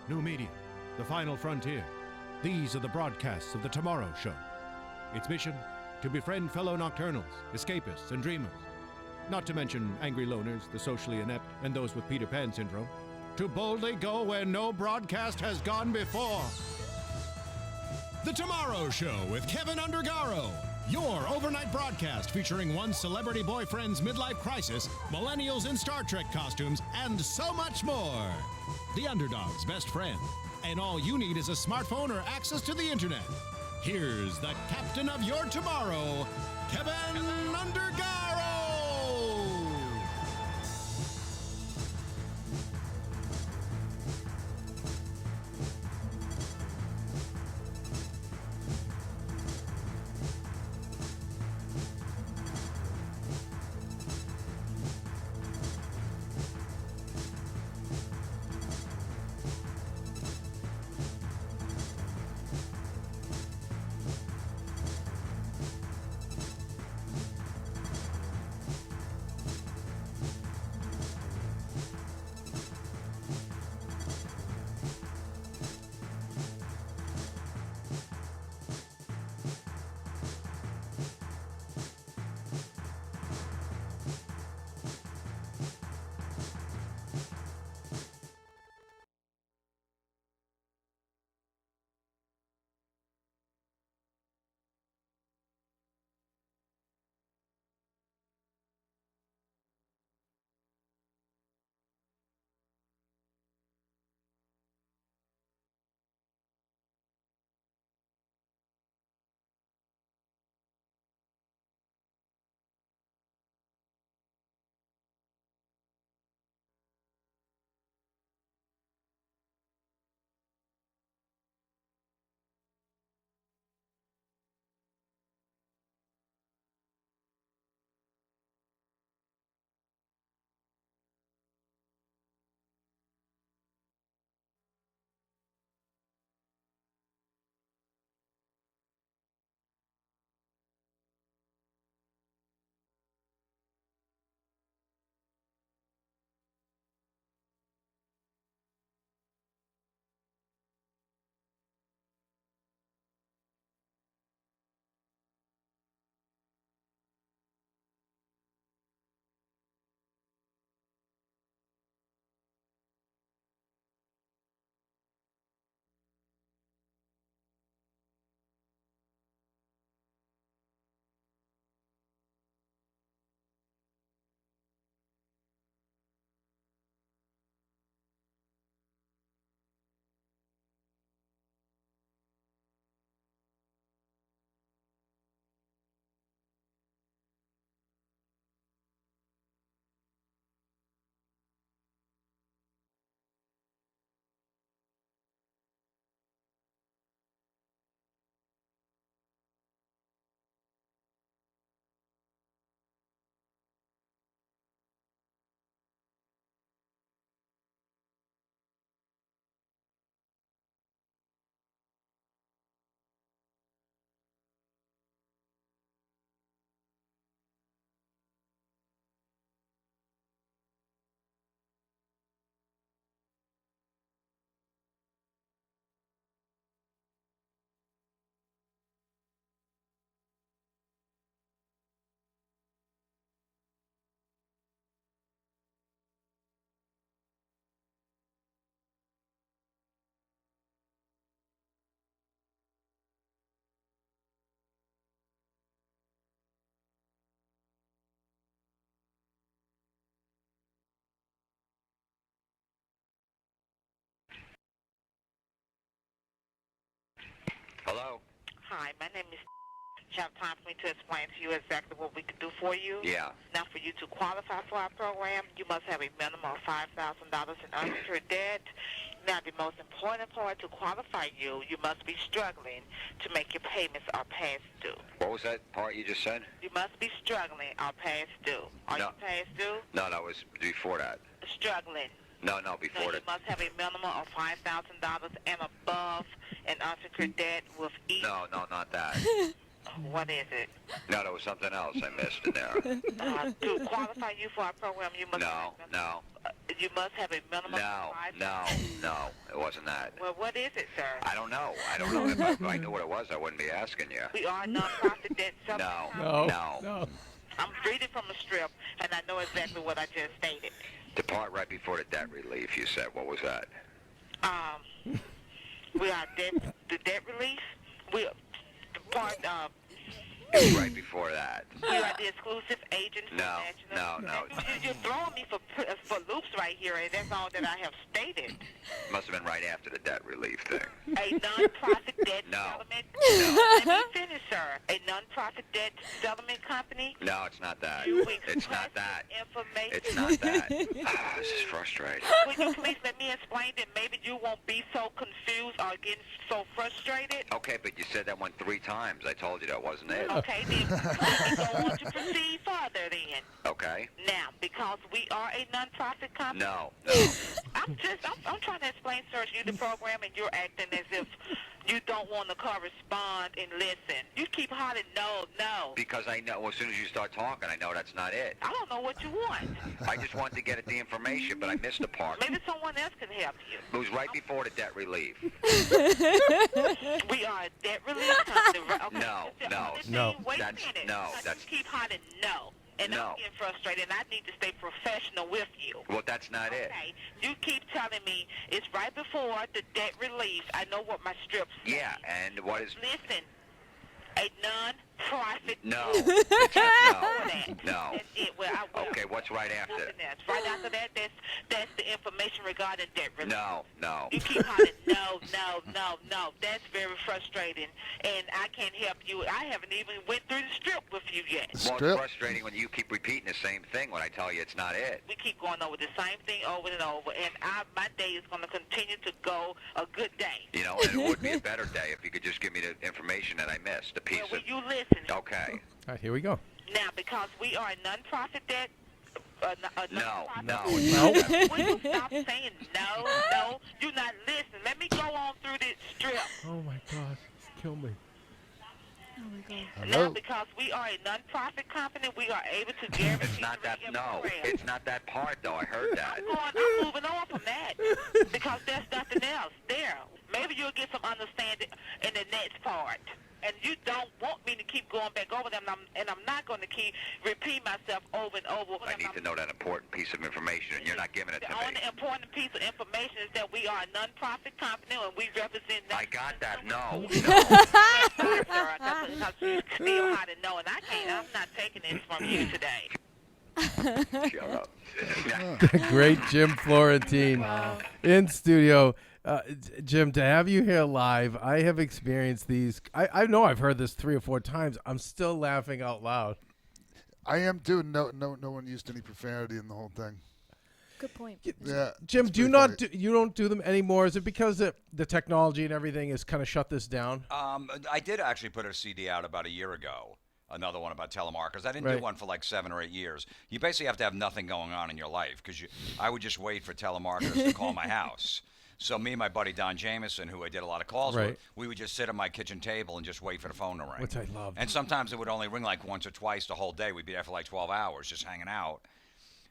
new media, the final frontier. These are the broadcasts of The Tomorrow Show. Its mission, to befriend fellow nocturnals, escapists, and dreamers. Not to mention angry loners, the socially inept, and those with Peter Pan syndrome. To boldly go where no broadcast has gone before. The Tomorrow Show with Kevin Undergaro. Your overnight broadcast featuring one celebrity boyfriend's midlife crisis, millennials in Star Trek costumes, and so much more. The underdog's best friend. And all you need is a smartphone or access to the internet. Here's the captain of your tomorrow, Kevin Undergaro. Hello? Hi, my name is. You have time for me to explain to you exactly what we can do for you? Yeah. Now, for you to qualify for our program, you must have a minimum of $5,000 in unsecured debt. Now, the most important part to qualify you, you must be struggling to make your payments or past due. What was that part you just said? You must be struggling or past due. Are No. you past due? No, that was before that. Struggling. No, before So that. you must have a minimum of $5,000 and above in unsecured debt with each. No, not that. What is it? No, there was something else I missed in there. To qualify you for our program, you must. No. You you must have a minimum of No, it wasn't that. Well, what is it, sir? I don't know. If I knew what it was, I wouldn't be asking you. We are a non-profit debt settlement company. No. I'm reading from a strip, and I know exactly what I just stated. Depart right before the debt relief, you said. What was that? We are the debt relief. We part Right before that. we are the exclusive agent for No. You're throwing me for loops right here, and that's all that I have stated. Must have been right after the debt relief thing. A non-profit debt No. settlement. No. Let me finish, sir. A non-profit debt settlement company. No, it's not that. You It's not express that. Information. It's not that. This is frustrating. Would you please let me explain that maybe you won't be so confused or getting so frustrated? Okay, but you said that one 3 times. I told you that wasn't it. Okay, then let me go on to proceed further then. Okay. Now, because we are a non-profit company. No. I'm trying to explain, sir, to you the program, and you're acting as if you don't want to correspond and listen. You keep hollering, no. Because I know as soon as you start talking, I know that's not it. I don't know what you want. I just wanted to get at the information, but I missed the part. Maybe someone else can help you. It was right before the debt relief. We are a debt relief company. Okay. No. Wait That's- a minute. no, Because that's- you keep hollering, no. And No. I'm getting frustrated, and I need to stay professional with you. Well, that's not it. Okay, you keep telling me it's right before the debt relief. I know what my strips say. Yeah, and what is... Listen, a non-profit. No. No. That's it. Well, Okay, what's right after? nothing else. Right after that, that's the information regarding debt relief. No. You keep hollering, no. That's very frustrating, and I can't help you. I haven't even went through the strip with you yet. Well, it's frustrating when you keep repeating the same thing when I tell you it's not it. We keep going over the same thing over and over, and my day is going to continue to go a good day. You know, and it would be a better day if you could just give me the information that I missed, the piece Will of... you listen? Okay. All right, here we go. Now, because we are a non-profit debt, No. Will you stop saying no? You're not listening. Let me go on through this strip. Oh my God, kill me. Oh my God. Now, because we are a non-profit company, we are able to guarantee. It's not that... No. It's not that part, though. I heard that. I'm moving on from that because there's nothing else there. Maybe you'll get some understanding in the next part. And you don't want me to keep going back over them, and I'm not going to keep repeating myself over and over. I need to know that important piece of information, and you're not giving it to The me. only important piece of information is that we are a non-profit company, and we represent... I got that. No. Sorry, sir, because you still how to know, and I'm not taking this from you today. Shut up. Great Jim Florentine in studio. Jim, to have you here live, I have experienced these. I know I've heard this 3 or 4 times. I'm still laughing out loud. I am too. No one used any profanity in the whole thing. Good point. Yeah, Jim, it's do you pretty not funny. you don't do them anymore? Is it because the technology and everything has kind of shut this down? I did actually put a CD out about a year ago. Another one about telemarketers. I didn't Right. do one for like 7 or 8 years. You basically have to have nothing going on in your life because I would just wait for telemarketers to call my house. So me and my buddy Don Jameson, who I did a lot of calls Right. with, we would just sit at my kitchen table and just wait for the phone to ring. Which I love. And sometimes it would only ring like once or twice the whole day. We'd be there for like 12 hours just hanging out.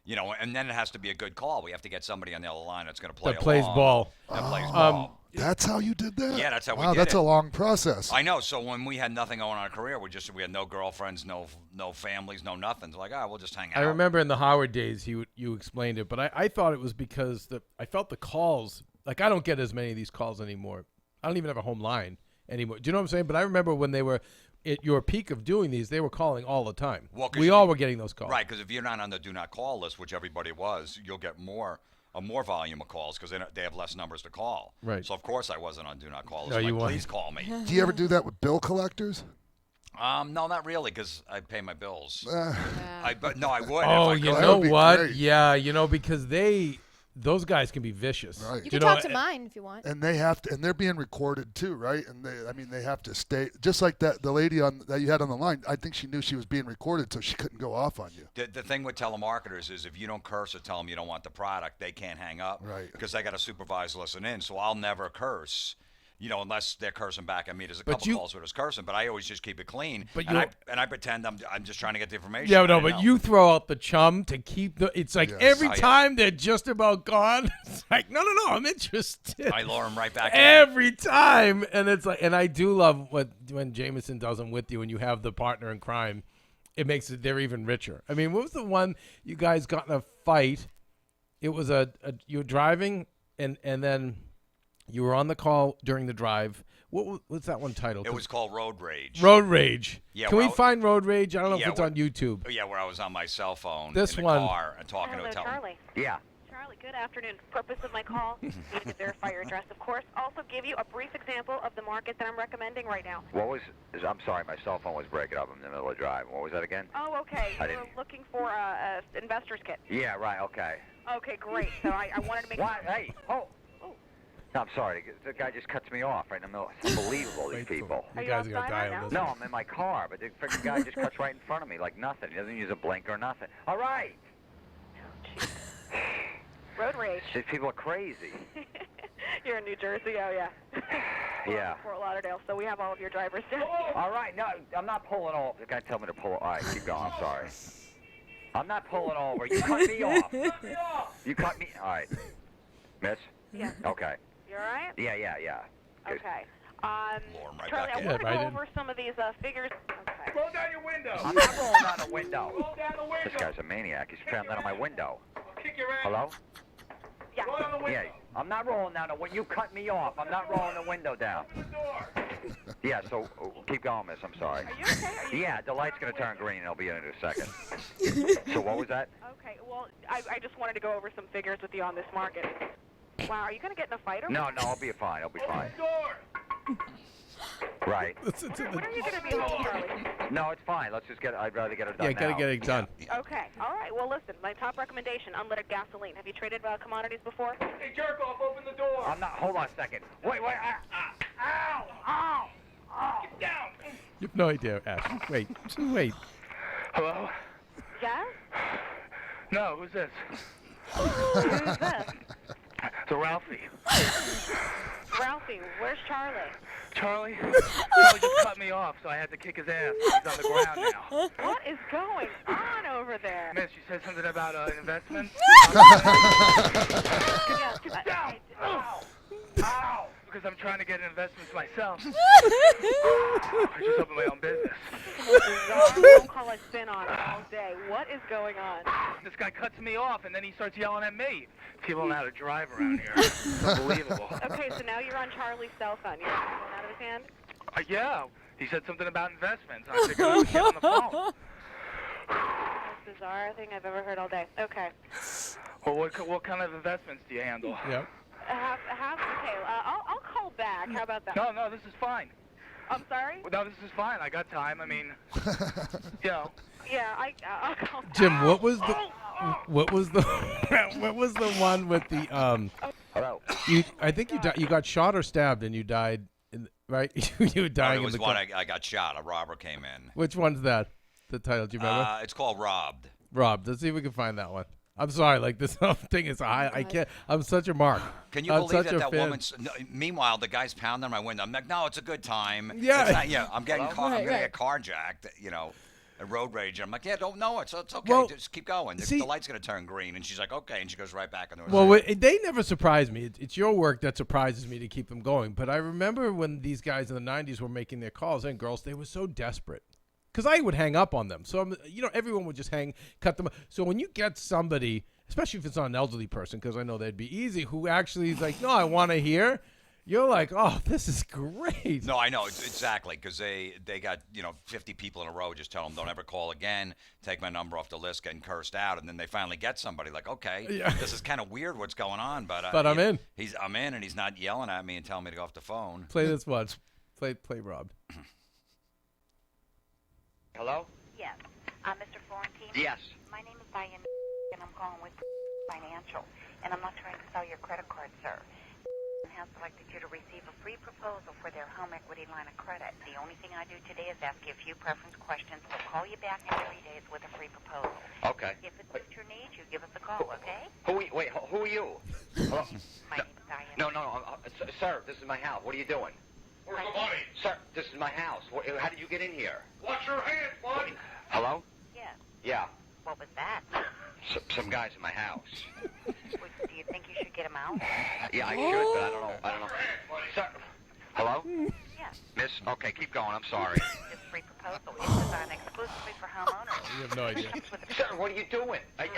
You know, and then it has to be a good call. We have to get somebody on the other line that's going to play That plays along, ball. That plays ball. That's how you did that? Yeah, that's how we wow, did that's it. a long process. I know. So when we had nothing going on in our career, we had no girlfriends, no families, no nothing. It's like, we'll just hang out. I remember in the Howard days, you explained it, but I thought it was because I felt the calls. Like, I don't get as many of these calls anymore. I don't even have a home line anymore. Do you know what I'm saying? But I remember when they were at your peak of doing these, they were calling all the time. Well, 'cause we all were getting those calls. Right, because if you're not on the do not call list, which everybody was, you'll get more volume of calls because they have less numbers to call. Right. So of course I wasn't on do not call list. No, Like, you weren't. please call me. Do you ever do that with bill collectors? No, not really, because I pay my bills. Yeah. But no, I would. Oh, if I you could. know would be what? great. Yeah, because those guys can be vicious. Right. You You can know, talk to mine if you want. And they have to, and they're being recorded too, right? And they have to stay just like that. The lady that you had on the line, I think she knew she was being recorded, so she couldn't go off on you. The thing with telemarketers is if you don't curse or tell them you don't want the product, they can't hang up. Right. Because they got to supervise listen in. So I'll never curse. unless they're cursing back at me. There's a But couple calls where it's cursing, but I always just keep it clean. But I pretend I'm just trying to get the information. Yeah, no, but you throw out the chum to keep the. It's like every time they're just about gone. It's like no, I'm interested. I lure them right back every time, and it's like, and I do love when Jameson does them with you, and you have the partner in crime. It makes it they're even richer. I mean, what was the one you guys got in a fight? It was you were driving, and then. You were on the call during the drive. What's that one titled? It was called Road Rage. Road Rage. Yeah. Can we find Road Rage? I don't know if it's on YouTube. Yeah, where I was on my cell phone this in the one. car and talking to a telephone. Charlie. Yeah. Charlie, good afternoon. Purpose of my call, need to verify your address, of course. Also give you a brief example of the market that I'm recommending right now. I'm sorry, my cell phone was breaking up in the middle of driving. What was that again? Oh, okay. You were looking for a investor's kit. Yeah, right, okay. Okay, great. So I wanted to make What? Hey, oh. No, I'm sorry. The guy just cuts me off right in the middle. It's unbelievable, these people. You guys are going to die on this. No, I'm in my car, but the freaking guy just cuts right in front of me like nothing. He doesn't use a blinker or nothing. All right. Road rage. These people are crazy. You're in New Jersey, oh yeah. Yeah. Fort Lauderdale, so we have all of your drivers down here. All right, no, I'm not pulling over. The guy told me to pull. All right, keep going. I'm sorry. I'm not pulling over. You cut me off. You cut me. All right. Miss? Yeah. Okay. You all right? Yeah. Good. Okay. Right Charlie, I want to go over some of these figures. Okay. Roll down your window. I'm not rolling down the window. Roll down the window. This guy's a maniac. He's trying down on my window. I'll kick your ass. Hello? Yeah. Roll down the window. Yeah. I'm not rolling down the window. You cut me off. I'm not rolling the window down. Open the door. Yeah, so keep going, miss. I'm sorry. Are you okay? Yeah, the light's going to turn green and I'll be in a second. So what was that? Okay, well, I just wanted to go over some figures with you on this market. Wow, are you going to get in a fight or No, I'll be fine. I'll be fine. Door. Right. Listen to When are you going to be home, Charlie? No, it's fine. Let's just I'd rather get it done Yeah, gotta now. get it done. Okay, all right. Well, listen, my top recommendation, unleaded gasoline. Have you traded commodities before? Hey, jerk off, open the door. I'm not. Hold on a second. Wait. Ow! Get down. You have no idea, Ash. Wait. Hello? Yeah? No, who's this? Who's this? It's a Ralphie. Ralphie, where's Charlie? Charlie just cut me off, so I had to kick his ass. He's on the ground now. What is going on over there? Miss, you said something about investments? Get down! Ow! Because I'm trying to get investments myself. I just opened my own business. Bizarre phone call I've been on all day. What is going on? This guy cuts me off, and then he starts yelling at me. People don't know how to drive around here. It's unbelievable. Okay, so now you're on Charlie's cell phone. You're pulling out of his hand? Yeah, he said something about investments. I figured I would get on the phone. Most bizarre thing I've ever heard all day. Okay. Well, what kind of investments do you handle? Yep. Okay, I'll call back. How about that? No, this is fine. I'm sorry? No, this is fine. I got time. I mean, you know. Yeah, I'll call back. Jim, what was the what was the one with the Hello. I think you got shot or stabbed and you died right? You were dying It was in the one car. I got shot. A robber came in. Which one's that? The title, do you remember? It's called Robbed. Rob, let's see if we can find that one. I'm sorry, like this whole thing is high. I can't. I'm such a mark. Can you I'm believe such a that fan. woman's? No, meanwhile, the guy's pounding on my window. I'm like, no, it's a good time. Yeah. It's not, yeah. I'm getting I'm Right, gonna get carjacked. You know, a road rage. I'm like, yeah, don't know it's okay. Well, Just keep going. see- The light's gonna turn green, and she's like, okay, and she goes right back into her. Well, seat. they never surprise me. It's your work that surprises me to keep them going. But I remember when these guys in the 90s were making their calls, and girls, they were so desperate. Because I would hang up on them. So, everyone would just cut them. So when you get somebody, especially if it's not an elderly person, because I know that'd be easy, who actually is like, no, I want to hear, you're like, oh, this is great. No, I know exactly because they got 50 people in a row just tell them don't ever call again, take my number off the list, getting cursed out, and then they finally get somebody like, okay, this is kind of weird what's going on, but I'm in. I'm in, and he's not yelling at me and telling me to go off the phone. Play this once. Play Rob. Hello? Yes. Mr. Florentine? Yes. My name is Diane, and I'm calling with Financial, and I'm not trying to sell your credit card, sir. Has selected you to receive a free proposal for their home equity line of credit. The only thing I do today is ask you a few preference questions. We'll call you back in 3 days with a free proposal. Okay. If it suits your needs, you give us a call, okay? Who are you? Hello? My name is Diane. No, sir, this is my house. What are you doing? Where's the money? Sir, this is my house. How did you get in here? Watch your hands, bud. Hello? Yes. Yeah. What was that? Some guys in my house. Do you think you should get him out? Yeah, I should, but I don't know. Sir, hello? Yes. Miss? Okay, keep going. I'm sorry. This free proposal is designed exclusively for homeowners. You have no idea. Sir, what are you doing? Look,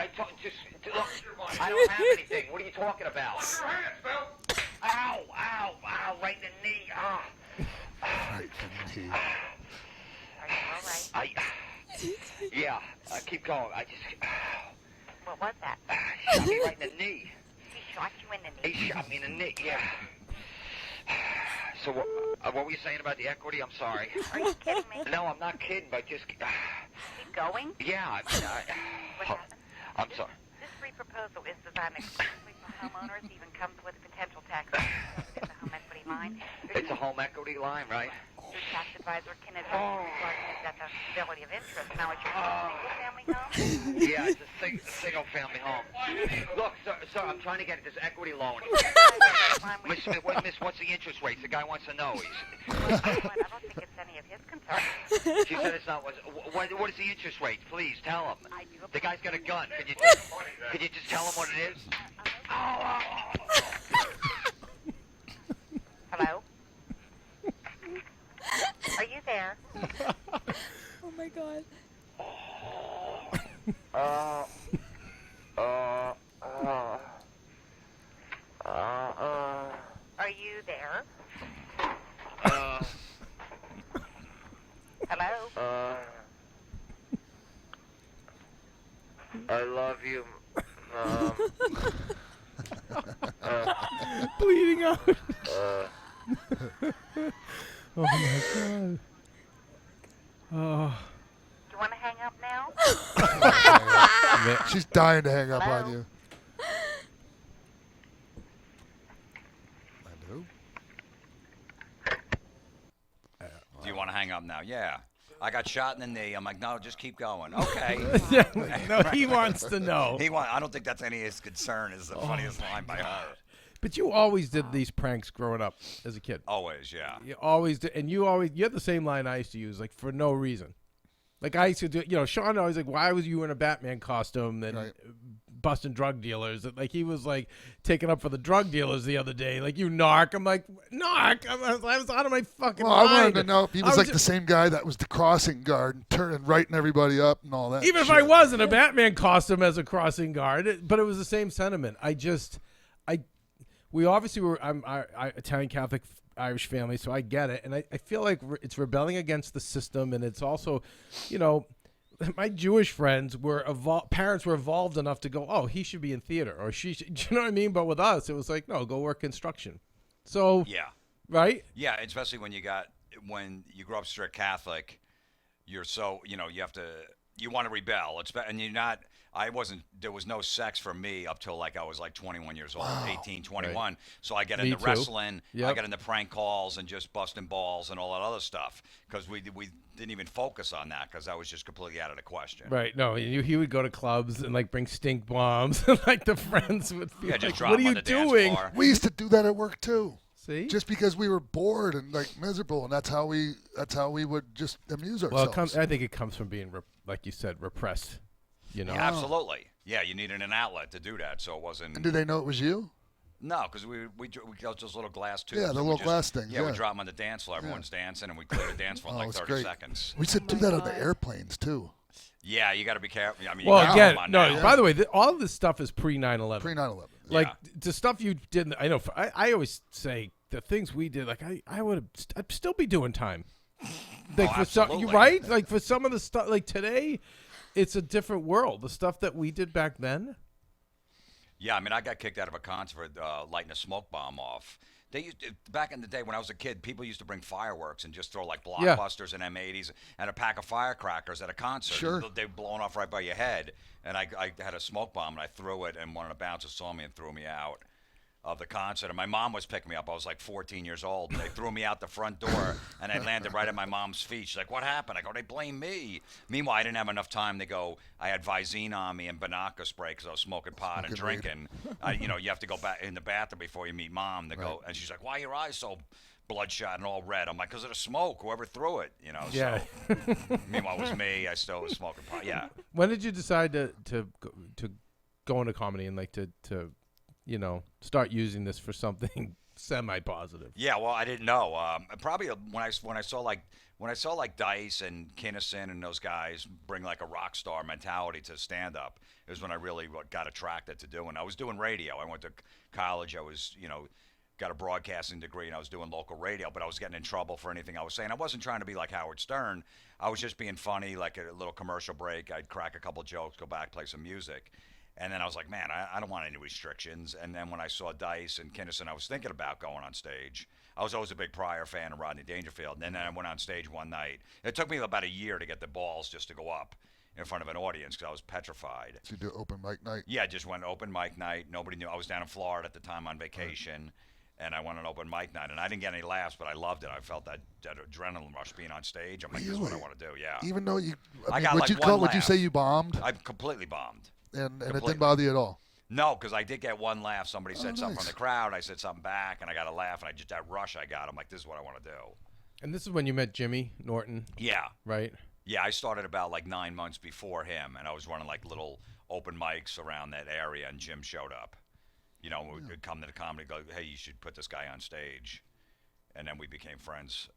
I don't have anything. What are you talking about? Watch your hands, Bill. Ow, right in the knee. Ah. Right in the knee. Are you all right? Yeah, keep going. What was that? Shot me right in the knee. He shot you in the knee. He shot me in the knee, yeah. So what were you saying about the equity? I'm sorry. Are you kidding me? No, I'm not kidding, but just... Keep going? Yeah, What happened? I'm sorry. This free proposal is designed exclusively for homeowners, even comes with a potential tax benefit. It's a home equity line. It's a home equity line, right? Your tax advisor can advise regarding the deductibility of interest. Now, is your home a single-family home? Yeah, it's a single-family home. Look, sir, I'm trying to get this equity loan. Miss, what's the interest rate? The guy wants to know. I don't think it's any of his concern. She said it's not. What is the interest rate? Please tell him. I do. The guy's got a gun. Can you just tell him what it is? Hello? Are you there? Oh my god. Are you there? Hello? I love you. Bleeding out. Oh my god. Oh. Do you want to hang up now? She's dying to hang up Hello? on you. Do you want to hang up now? Yeah. I got shot in the knee. I'm like, no, just keep going. Okay. No, he wants to know. I don't think that's any of his concern. Is the funniest line by her. But you always did these pranks growing up as a kid. Always, yeah. You always did, and you had the same line I used to use, like for no reason. Like I used to do, Sean always like, why was you in a Batman costume and busting drug dealers? Like he was like taking up for the drug dealers the other day. Like you narc. I'm like narc. I was out of my fucking Well, I mind. wanted to know if he was like the same guy that was the crossing guard and turning, writing everybody up and all that. Even if shit. I was in a Batman costume as a crossing guard, but it was the same sentiment. We obviously were. I'm Italian Catholic Irish family, so I get it, and I feel like it's rebelling against the system, and it's also, my Jewish friends were parents were evolved enough to go, oh, he should be in theater, or she should, do you know what I mean? But with us, it was like, no, go work construction. So yeah, right, yeah, especially when you grow up strict Catholic, you're so you want to rebel. And you're not. There was no sex for me up till like I was like 21 years old, 18, 21. Right. So I get Me into too. wrestling, Yep. I got into prank calls and just busting balls and all that other stuff because we didn't even focus on that because that was just completely out of the question. right. No, he would go to clubs and like bring stink bombs, and like the friends would be Yeah, just like, drop what are them you on the dance doing? floor. We used to do that at work too. See, Just because we were bored and like miserable, and that's how we would just amuse well, ourselves. I think it comes from being like you said, repressed. Yeah, absolutely. Yeah, you needed an outlet to do that, so it wasn't. And did they know it was you? No, because we got those little glass tubes. Yeah, the and little glass things, Yeah, we yeah. drop them on the dance floor. Everyone's dancing, and we clear the dance floor in like it's 30 great. seconds. We used to do that on the airplanes too. Yeah, you got to be careful. I mean, Well, you again, come on no. now. By the way, all of this stuff is pre 9/11. Pre 9/11. Like Yeah. the stuff you did. I know. I always say the things we did. Like I'd still be doing time. Like for some, absolutely. right? Like for some of the stuff. Like today, it's a different world. The stuff that we did back then. Yeah, I mean, I got kicked out of a concert for lighting a smoke bomb off. Back in the day when I was a kid, people used to bring fireworks and just throw like blockbusters and M80s and a pack of firecrackers at a concert. Sure. They were blown off right by your head. And I had a smoke bomb and I threw it, and one of the bouncers saw me and threw me out. of the concert, and my mom was picking me up. I was like 14 years old. And they threw me out the front door, and I landed right at my mom's feet. She's like, "What happened?" I go, "They blame me." Meanwhile, I didn't have enough time to go. I had Visine on me and Banaka spray because I was smoking pot and drinking. You have to go back in the bathroom before you meet Mom to go. And she's like, "Why are your eyes so bloodshot and all red?" I'm like, "Because of the smoke. Whoever threw it, you know." Yeah. So, meanwhile, it was me. I still was smoking pot. Yeah. When did you decide to go into comedy and like to start using this for something semi-positive? Yeah, well, I didn't know. Probably when I saw like Dice and Kinnison and those guys bring like a rock star mentality to stand up, is when I really got attracted to doing. I was doing radio. I went to college. I was got a broadcasting degree, and I was doing local radio, but I was getting in trouble for anything I was saying. I wasn't trying to be like Howard Stern. I was just being funny, like a little commercial break. I'd crack a couple jokes, go back, play some music. And then I was like, man, I don't want any restrictions. And then when I saw Dice and Kinnison, I was thinking about going on stage. I was always a big Pryor fan of Rodney Dangerfield. And then I went on stage one night. It took me about a year to get the balls just to go up in front of an audience because I was petrified. So you do open mic night? Yeah, just went open mic night. Nobody knew. I was down in Florida at the time on vacation. And I went on open mic night, and I didn't get any laughs, but I loved it. I felt that adrenaline rush being on stage. I'm like, this is what I want to do. Yeah. Even though would you say you bombed? I completely bombed. And it didn't bother you at all? No, because I did get one laugh. Somebody said something from the crowd. I said something back, and I got a laugh, and that rush I got, I'm like, this is what I want to do. And this is when you met Jimmy Norton? Yeah. Right? Yeah, I started about like 9 months before him, and I was running like little open mics around that area, and Jim showed up. We'd come to the comedy, go, hey, you should put this guy on stage. And then we became friends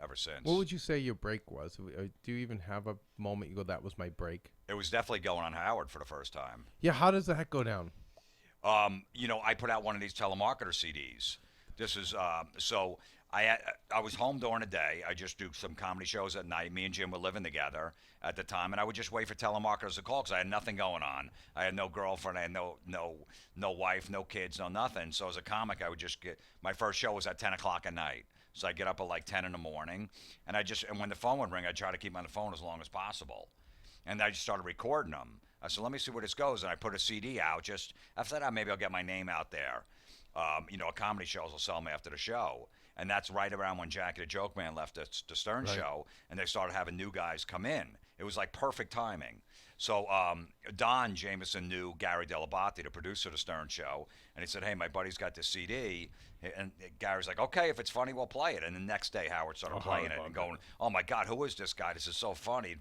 ever since. What would you say your break was? Do you even have a moment you go, that was my break? It was definitely going on Howard for the first time. Yeah, how does that go down? I put out one of these telemarketer CDs. This is, so I was home during the day. I just do some comedy shows at night. Me and Jim were living together at the time, and I would just wait for telemarketers to call because I had nothing going on. I had no girlfriend. I had no wife, no kids, no nothing. So as a comic, I would just my first show was at 10 o'clock at night. So I get up at like 10 in the morning, and when the phone would ring, I'd try to keep on the phone as long as possible. And I just started recording them. I said, let me see where this goes, and I put a CD out. Just after that, maybe I'll get my name out there. A comedy shows will sell me after the show. And that's right around when Jackie the Joke Man left the Stern show, and they started having new guys come in. It was like perfect timing. So Don Jameson knew Gary Delabate, the producer of the Stern show, and he said, hey, my buddy's got this CD. And Gary's like, okay, if it's funny, we'll play it. And the next day, Howard started playing it and going, oh, my God, who is this guy? This is so funny.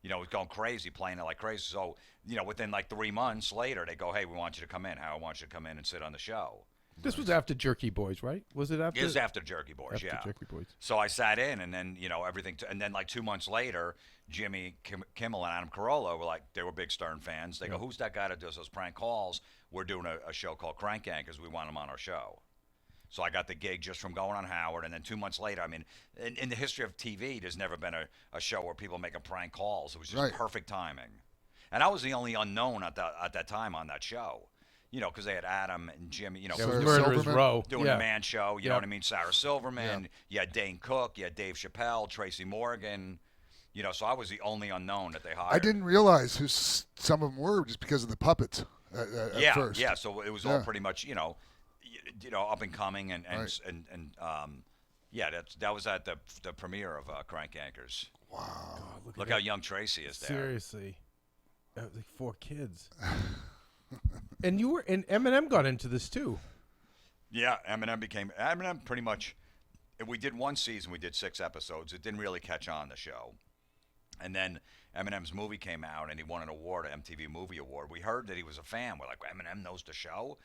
He's going crazy, playing it like crazy. So, within like 3 months later, they go, hey, we want you to come in. Howard wants you to come in and sit on the show. This was after Jerky Boys, right? Was it after? It was after Jerky Boys, after Jerky Boys. So I sat in, and then, everything. And then like 2 months later, Jimmy Kimmel and Adam Carolla were like, they were big Stern fans. They go, who's that guy that does those prank calls? We're doing a show called Crank Yankers. We want him on our show. So I got the gig just from going on Howard, and then 2 months later, I mean, in the history of TV, there's never been a show where people making prank calls. It was just perfect timing. And I was the only unknown at that time on that show. Because they had Adam and Jimmy, it was Murderers Row. Doing the Man Show, you know what I mean? Sarah Silverman, you had Dane Cook, you had Dave Chappelle, Tracy Morgan, so I was the only unknown that they hired. I didn't realize who some of them were just because of the puppets at first. Yeah, so it was all pretty much, up and coming, and that was at the premiere of Crank Yankers. Wow. God, look how young Tracy is there. Seriously. That was like 4 kids. And Eminem got into this too. Yeah, Eminem pretty much. We did one season, we did 6 episodes. It didn't really catch on, the show. And then Eminem's movie came out, and he won an award, an MTV Movie Award. We heard that he was a fan. We're like, Eminem knows the show?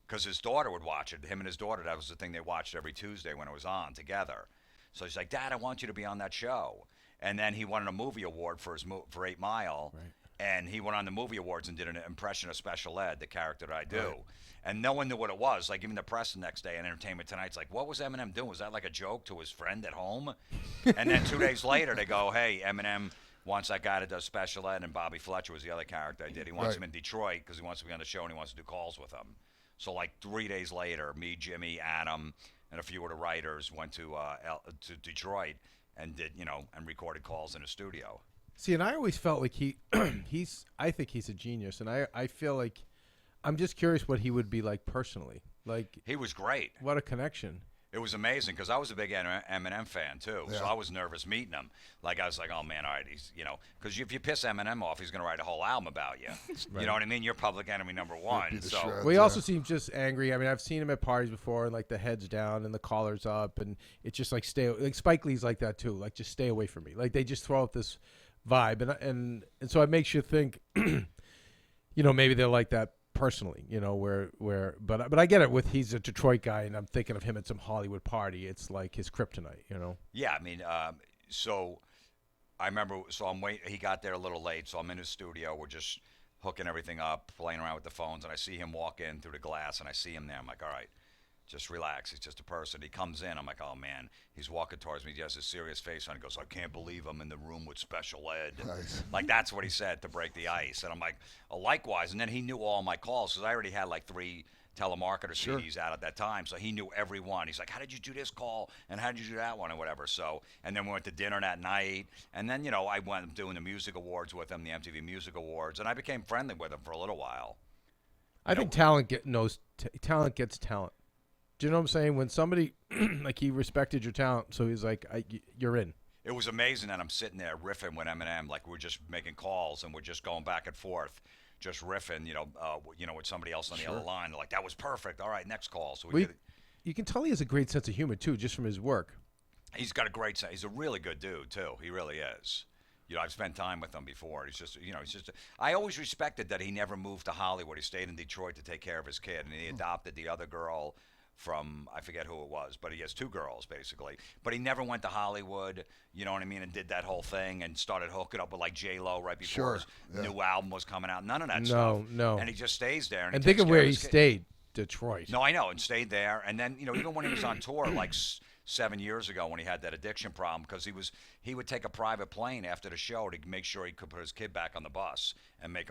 Because his daughter would watch it. Him and his daughter, that was the thing they watched every Tuesday when it was on together. So he's like, Dad, I want you to be on that show. And then he won a movie award for 8 Mile. Right. And he went on the movie awards and did an impression of Special Ed, the character that I do. Right. And no one knew what it was. Like, even the press the next day and Entertainment Tonight's like, what was Eminem doing? Was that like a joke to his friend at home? And then 2 days later, they go, hey, Eminem wants that guy that does Special Ed, and Bobby Fletcher was the other character I did. He wants him in Detroit because he wants to be on the show and he wants to do calls with him. So, like, 3 days later, me, Jimmy, Adam, and a few of the writers went to Detroit and did, and recorded calls in a studio. See, and I always felt like I think he's a genius, and I feel like I'm just curious what he would be like personally. Like, He was great. what a connection. It was amazing because I was a big Eminem fan too, so Yeah. I was nervous meeting him. Like I was like, oh man, all right, he's because if you piss Eminem off, he's gonna write a whole album about you. You know what I mean? You're public enemy number one. Beat the So shreds, Well, he yeah. also seems just angry. I mean, I've seen him at parties before, and like the head's down and the collar's up, and it's just like like Spike Lee's like that too. Like, just stay away from me. Like, they just throw out this vibe, and so it makes you think, maybe they're like that personally, but I get it with he's a Detroit guy, and I'm thinking of him at some Hollywood party. It's like his kryptonite. yeah, I mean, so I remember. So I'm waiting. He got there a little late, so I'm in his studio. We're just hooking everything up, playing around with the phones, and I see him walk in through the glass, and I see him there. I'm like, all right. Just relax. He's just a person. He comes in. I'm like, oh, man. He's walking towards me. He has a serious face on. He goes, I can't believe I'm in the room with special ed. Nice. Like, that's what he said to break the ice. And I'm like, oh, likewise. And then he knew all my calls because I already had like 3 telemarketer CDs out at that time. So he knew every one. He's like, how did you do this call? And how did you do that one? Or whatever. So, and then we went to dinner that night. And then, I went doing the music awards with him, the MTV Music Awards. And I became friendly with him for a little while. I think talent gets talent. Do you know what I'm saying? When somebody, like, he respected your talent, so he's like, you're in. It was amazing that I'm sitting there riffing with Eminem, like we're just making calls and we're just going back and forth, just riffing, with somebody else on the other line. They're like, that was perfect. All right, next call. So you can tell he has a great sense of humor, too, just from his work. He's got a great sense. He's a really good dude, too. He really is. I've spent time with him before. He's just, I always respected that he never moved to Hollywood. He stayed in Detroit to take care of his kid, and he adopted the other girl from, I forget who it was, but he has 2 girls, basically. But he never went to Hollywood, you know what I mean, and did that whole thing and started hooking up with, like, J-Lo right before his new album was coming out. None of that stuff. No. And he just stays there. And think of where he stayed, Detroit. No, I know, and stayed there. And then, even when he was on tour, like 7 years ago when he had that addiction problem, because he would take a private plane after the show to make sure he could put his kid back on the bus and make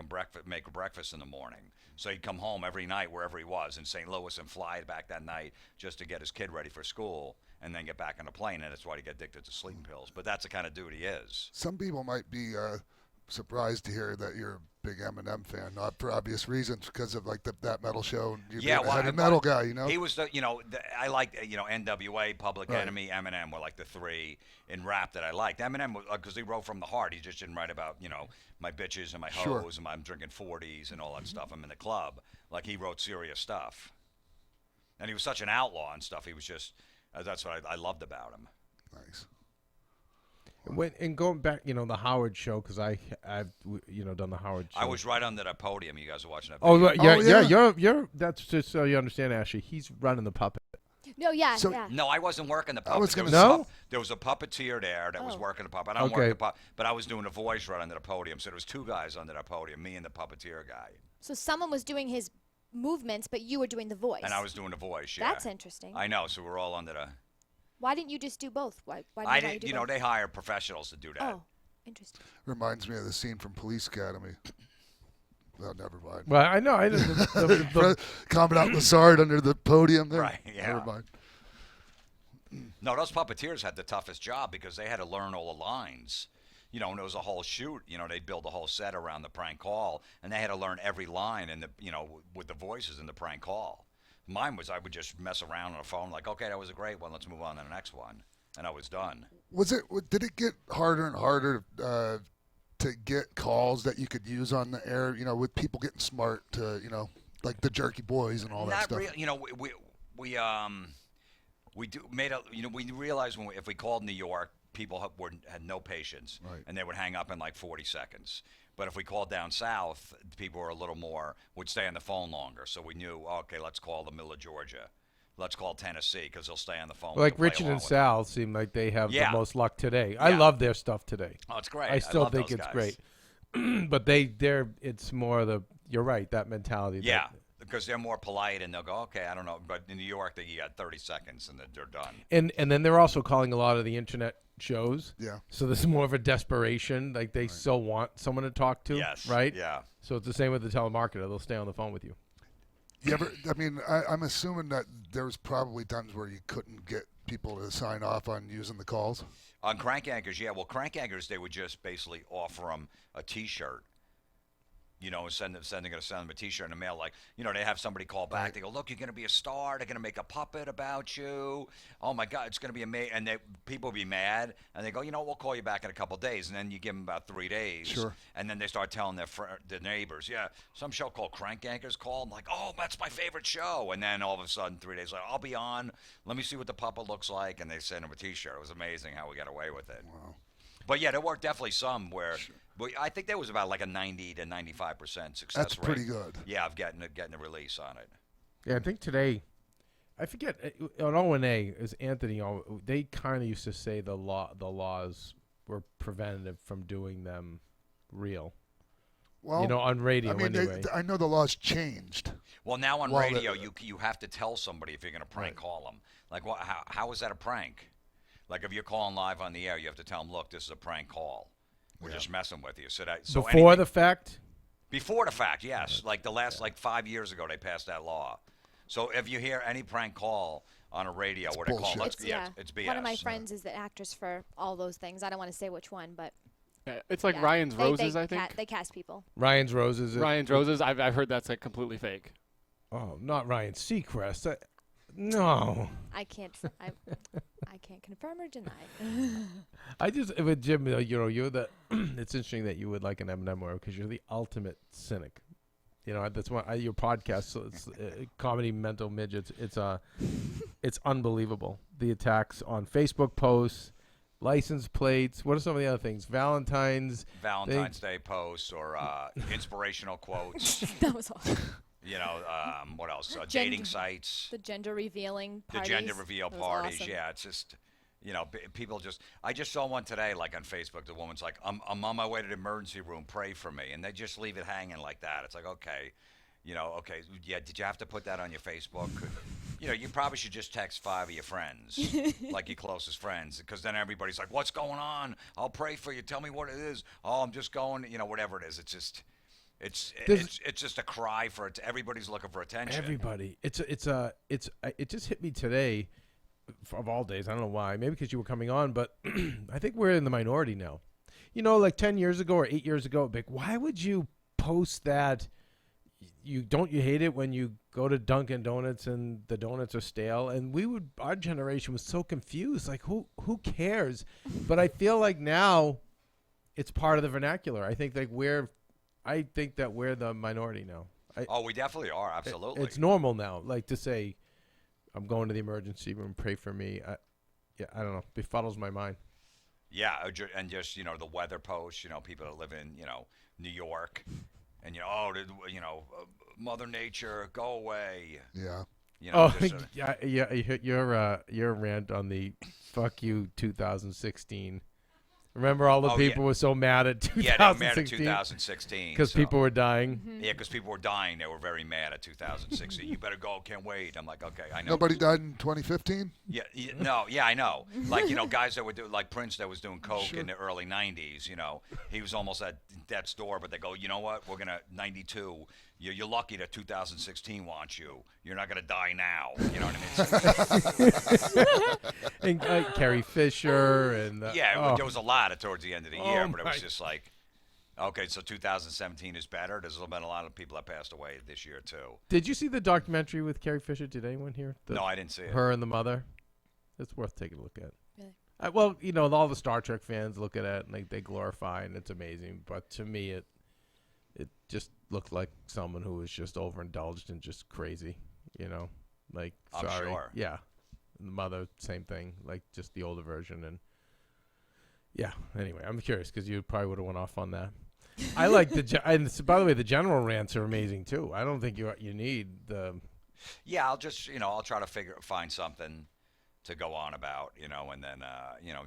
breakfast in the morning. So he'd come home every night wherever he was in St. Louis and fly back that night just to get his kid ready for school and then get back on the plane. And that's why he got addicted to sleeping pills. But that's the kind of dude he is. Some people might be surprised to hear that you're a big Eminem fan, not for obvious reasons, because of like that metal show. You're a metal guy, He was I liked, NWA, Public Enemy, Eminem were like the 3 in rap that I liked. Eminem, because he wrote from the heart. He just didn't write about, my bitches and my hoes and I'm drinking 40s and all that stuff. I'm in the club. Like, he wrote serious stuff. And he was such an outlaw and stuff. He was just, that's what I loved about him. Nice. And going back, the Howard show, because I've done the Howard show. I was right under that podium. You guys were watching that. Oh, video. yeah. You're. That's just so you understand, Ashley. He's running the puppet. No, yeah. No, I wasn't working the puppet. I was going to there was a puppeteer there that was working the puppet. I don't work the puppet, but I was doing a voice right under the podium. So there was 2 guys under that podium, me and the puppeteer guy. So someone was doing his movements, but you were doing the voice. And I was doing the voice. Yeah. That's interesting. I know. So we're all under the. Why didn't you just do both? Why I didn't didn't. you do both? They hire professionals to do that. Oh, interesting. Reminds me of the scene from Police Academy. Well, never mind. Well, I know. I Commandant Lassard under the podium there. Right, yeah. Never mind. No, those puppeteers had the toughest job because they had to learn all the lines. And it was a whole shoot. They'd build a whole set around the prank call, and they had to learn every line in the, with the voices in the prank call. Mine was I would just mess around on the phone like, okay, that was a great one. Let's move on to the next one, and I was done. Did it get harder and harder to get calls that you could use on the air? With people getting smart to, like the Jerky Boys and all that stuff. We realized if we called New York, people had no patience, and they would hang up in like 40 seconds. But if we called down south, people were a little more, would stay on the phone longer. So we knew, okay, let's call the middle of Georgia. Let's call Tennessee because they'll stay on the phone. Like Richard and Sal seem like they have the most luck today. Yeah. I love their stuff today. Oh, it's great. I still think those it's guys. great. But it's more you're right, that mentality. Yeah. Because they're more polite and they'll go, okay, I don't know. But in New York, you got 30 seconds and then they're done. And then they're also calling a lot of the internet shows. Yeah. So there's more of a desperation. Like they so want someone to talk to. Yes. Right? Yeah. So it's the same with the telemarketer. They'll stay on the phone with you. You ever? I'm assuming that there was probably times where you couldn't get people to sign off on using the calls. On Crank Anchors, yeah. Well, Crank Anchors, they would just basically offer them a T-shirt. you know, sending them a T-shirt in the mail. Like, you know, they have somebody call back. They go, look, you're going to be a star. They're going to make a puppet about you. Oh, my God, it's going to be amazing. And people be mad. And they go, you know, we'll call you back in a couple days. And then you give them about 3 days. Sure. And then they start telling their neighbors, yeah, some show called Crank Anchors called. I'm like, oh, that's my favorite show. And then all of a sudden, 3 days later, I'll be on. Let me see what the puppet looks like. And they send them a T-shirt. It was amazing how we got away with it. Wow. But, yeah, there were definitely some where I think there was about like a 90 to 95% success rate. That's pretty good. Yeah, of getting a release on it. Yeah, I think today, I forget, on O&A, is Anthony, they kind of used to say the laws were preventative from doing them real. Well, you know, on radio I mean, anyway. I know the laws changed. Well, now on radio, you have to tell somebody if you're going to prank call them. Like, how is that a prank? Like, if you're calling live on the air, you have to tell them, look, this is a prank call. We're just messing with you. So before the fact? Before the fact, yes. Like the last 5 years ago, they passed that law. So if you hear any prank call on a radio where they call, it's BS. One of my friends is the actress for all those things. I don't want to say which one, but it's like Ryan's Roses, I think. They cast people. Ryan's Roses. Ryan's Roses. I've heard that's like completely fake. Oh, not Ryan Seacrest. No. I can't confirm or deny. I just with Jim, you know, you're the. It's interesting that you would like an M&M wear because you're the ultimate cynic. You know, that's why your podcast. So it's comedy mental midgets. It's unbelievable. The attacks on Facebook posts, license plates. What are some of the other things? Valentine's Day posts or inspirational quotes. That was awesome. You know, what else? Dating sites. The gender revealing parties. The gender reveal parties. Awesome. Yeah, it's just, you know, people just. I just saw one today, like on Facebook. The woman's like, I'm on my way to the emergency room. Pray for me. And they just leave it hanging like that. It's like, okay, you know, okay, yeah. Did you have to put that on your Facebook? You know, you probably should just text 5 of your friends, like your closest friends, because then everybody's like, what's going on? I'll pray for you. Tell me what it is. Oh, I'm just going. You know, whatever it is. It's just. It's just a cry for it. Everybody's looking for attention. Everybody. It just hit me today, of all days. I don't know why. Maybe because you were coming on, but I think we're in the minority now. You know, like 10 years ago or 8 years ago, like, why would you post that? You hate it when you go to Dunkin' Donuts and the donuts are stale? And our generation was so confused. Like, who cares? But I feel like now it's part of the vernacular. I think that we're the minority now. We definitely are. Absolutely. It's normal now. Like to say, I'm going to the emergency room, pray for me. I don't know. It befuddles my mind. Yeah. And just, you know, the weather posts, you know, people that live in, you know, New York and, you know, Mother Nature, go away. Yeah. You know, your rant on the fuck you 2016. Remember all the people were so mad at 2016? Yeah, they were mad at 2016. Because people were dying? Mm-hmm. Yeah, because people were dying. They were very mad at 2016. You better go. Can't wait. I'm like, okay, I know. Nobody died in 2015? Yeah, I know. Like, you know, guys that were doing, like Prince that was doing coke in the early 90s, you know. He was almost at death's door, but they go, you know what? We're going to, 92, you're lucky that 2016 wants you. You're not going to die now. You know what I mean? And Carrie Fisher and... there was a lot towards the end of the year, but it was just like, okay, so 2017 is better. There's been a lot of people that passed away this year, too. Did you see the documentary with Carrie Fisher? Did anyone hear? No, I didn't see it. Her and the mother? It's worth taking a look at. Really? Well, you know, all the Star Trek fans look at it and they glorify it, and it's amazing. But to me, it just looked like someone who was just overindulged and just crazy, you know? Like, I'm sorry. sure. Yeah. And the mother, same thing, like just the older version. And yeah, anyway, I'm curious because you probably would have went off on that. I like and by the way, the general rants are amazing too. I don't think you need the. Yeah, I'll just, you know, I'll try to find something to go on about, you know, and then, you know,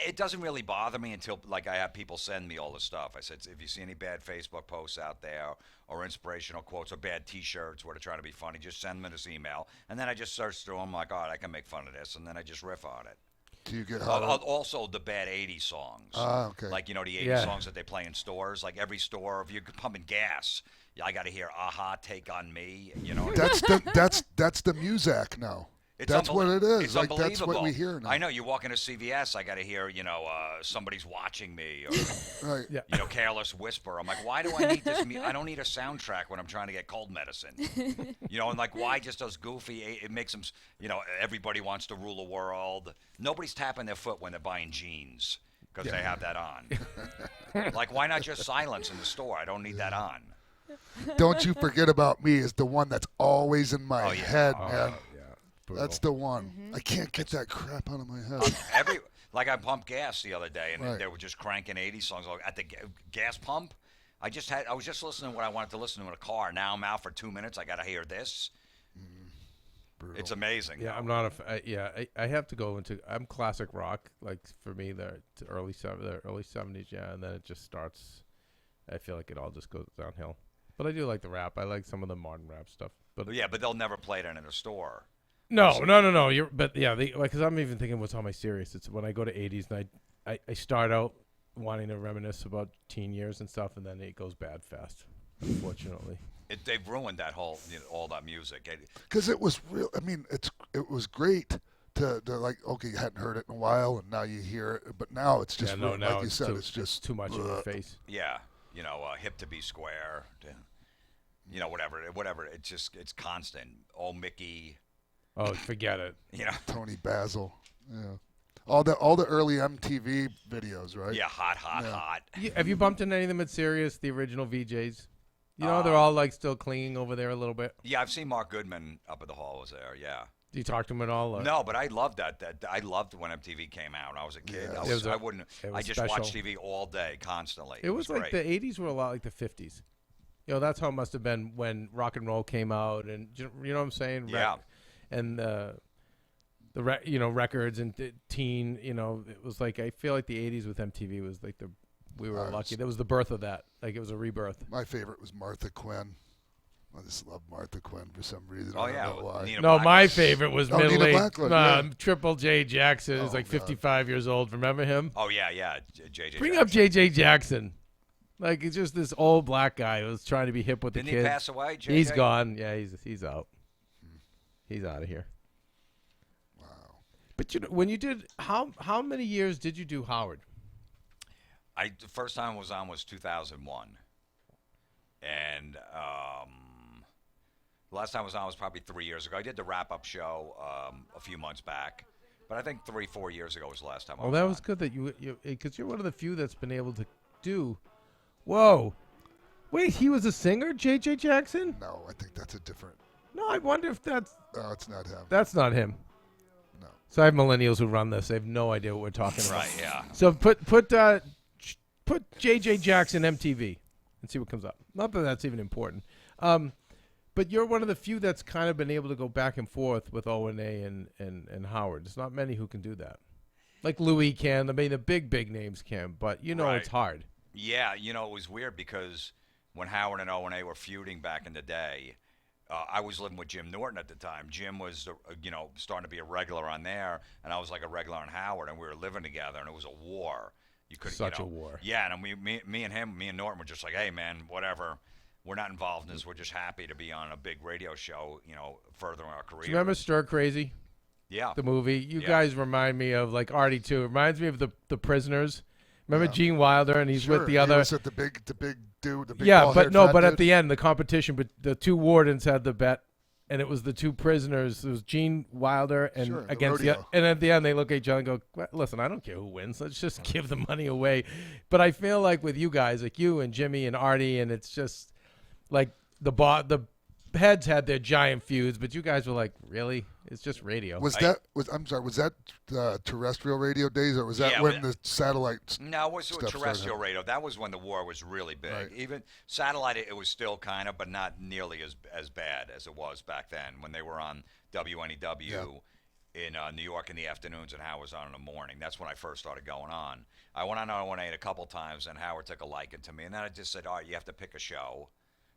it doesn't really bother me until, like, I have people send me all this stuff. I said, if you see any bad Facebook posts out there or inspirational quotes or bad T-shirts where they're trying to be funny, just send them this email. And then I just search through them like, all right, I can make fun of this. And then I just riff on it. Do you get also the bad 80s songs. Okay. Like, you know, the 80s songs that they play in stores. Like, every store, if you're pumping gas, I got to hear Aha, Take on Me. You know, that's the Muzak now. That's what it is. It's Like, that's unbelievable. what we hear now. I know. You walk into CVS, I got to hear, somebody's watching me, or Right. Yeah. careless whisper. I'm like, why do I need this? I don't need a soundtrack when I'm trying to get cold medicine. And like, why just those goofy? It makes them, everybody wants to rule the world. Nobody's tapping their foot when they're buying jeans because they have that on. Like, why not just silence in the store? I don't need that on. Don't you forget about me is the one that's always in my head, man. Yeah. That's the one. I can't get that crap out of my head. I pumped gas the other day, and they were just cranking 80 songs at the gas pump. I was just listening to what I wanted to listen to in a car. Now I'm out for 2 minutes. I got to hear this. It's amazing. Yeah, I'm not I have to go into. I'm classic rock. Like for me, the early 70s. Yeah, and then it just starts. I feel like it all just goes downhill. But I do like the rap. I like some of the modern rap stuff. But they'll never play it in a store. No. Because I'm even thinking what's on my Sirius. It's when I go to 80s and I start out wanting to reminisce about teen years and stuff, and then it goes bad fast, unfortunately. They've ruined that whole, all that music. Because it was real. I mean, it was great to like, okay, you hadn't heard it in a while, and now you hear it. But now it's just, now like you said, it's just too much in your face. Yeah. Hip to be square. Whatever. It's constant. Oh, Mickey. Oh, forget it. Tony Basil. Yeah. All the early MTV videos, right? Yeah, hot. Have you bumped into any of them at Sirius, the original VJs? They're all like still clinging over there a little bit. Yeah, I've seen Mark Goodman up at the hall was there. Yeah. Do you talk to him at all? No, but I loved that. I loved when MTV came out. When I was a kid. Yeah. I just watched TV all day, constantly. It was like great. the 80s were a lot like the 50s. That's how it must have been when rock and roll came out, and you know what I'm saying? Yeah. And the records and teen. It was like I feel like the 80s with MTV was like we were lucky. That was the birth of that. Like it was a rebirth. My favorite was Martha Quinn. I just love Martha Quinn for some reason. Oh, I don't know why. Nina No, Black my was- favorite was Nina middle-aged. Blackwood, Triple J Jackson is Oh, like God. 55 years old. Remember him? Oh yeah. JJ. Bring Jackson. up JJ Jackson. Like it's just this old black guy who was trying to be hip with Didn't the he kids. pass away? JJ? He's gone. Yeah, he's out. He's out of here. Wow. But when you did how many years did you do Howard? The first time I was on was 2001, and the last time I was on was probably 3 years ago. I did the wrap-up show a few months back, but I think 3-4 years ago was the last time. I Oh, was that on. was good that you because you're one of the few that's been able to do. Whoa, wait, he was a singer, JJ Jackson? No, I think that's a different. No, I wonder if that's It's not him. that's not him. No. So I have millennials who run this. They have no idea what we're talking about. Right, yeah. So put JJ Jackson MTV and see what comes up. Not that that's even important. But you're one of the few that's kind of been able to go back and forth with O&A and Howard. There's not many who can do that. Like Louis can. I mean, the big names can, but Right. it's hard. Yeah, it was weird because when Howard and O&A were feuding back in the day, I was living with Jim Norton at the time. Jim was, starting to be a regular on there, and I was like a regular on Howard, and we were living together, and it was a war. You could Such a war. Yeah, and me and Norton were just like, hey man, whatever. We're not involved in this. We're just happy to be on a big radio show, furthering our career. Do you remember Stir Crazy? Yeah. The movie. You Yeah. guys remind me of like Artie too. It reminds me of the Prisoners. Remember Gene Wilder and he's with the other. He was at the big dude. The big Yeah, bald-haired but fat at dude. the end, the competition, but the two wardens had the bet, and it was the two prisoners. It was Gene Wilder and Sure, the against the, rodeo. and at the end they look at each other and go, "Well, "Listen, I don't care who wins. Let's just give the money away." But I feel like with you guys, like you and Jimmy and Artie, and it's just like the heads had their giant feuds, but you guys were like, really? It's just radio. Was that terrestrial radio days, or was that Yeah, when the satellite? No, it was stuff terrestrial started? radio. That was when the war was really big. Right. Even satellite, it was still kind of, but not nearly as bad as it was back then when they were on WNEW in New York in the afternoons and Howard was on in the morning. That's when I first started going on. I went on O&A a couple times, and Howard took a liking to me, and then I just said, all right, you have to pick a show.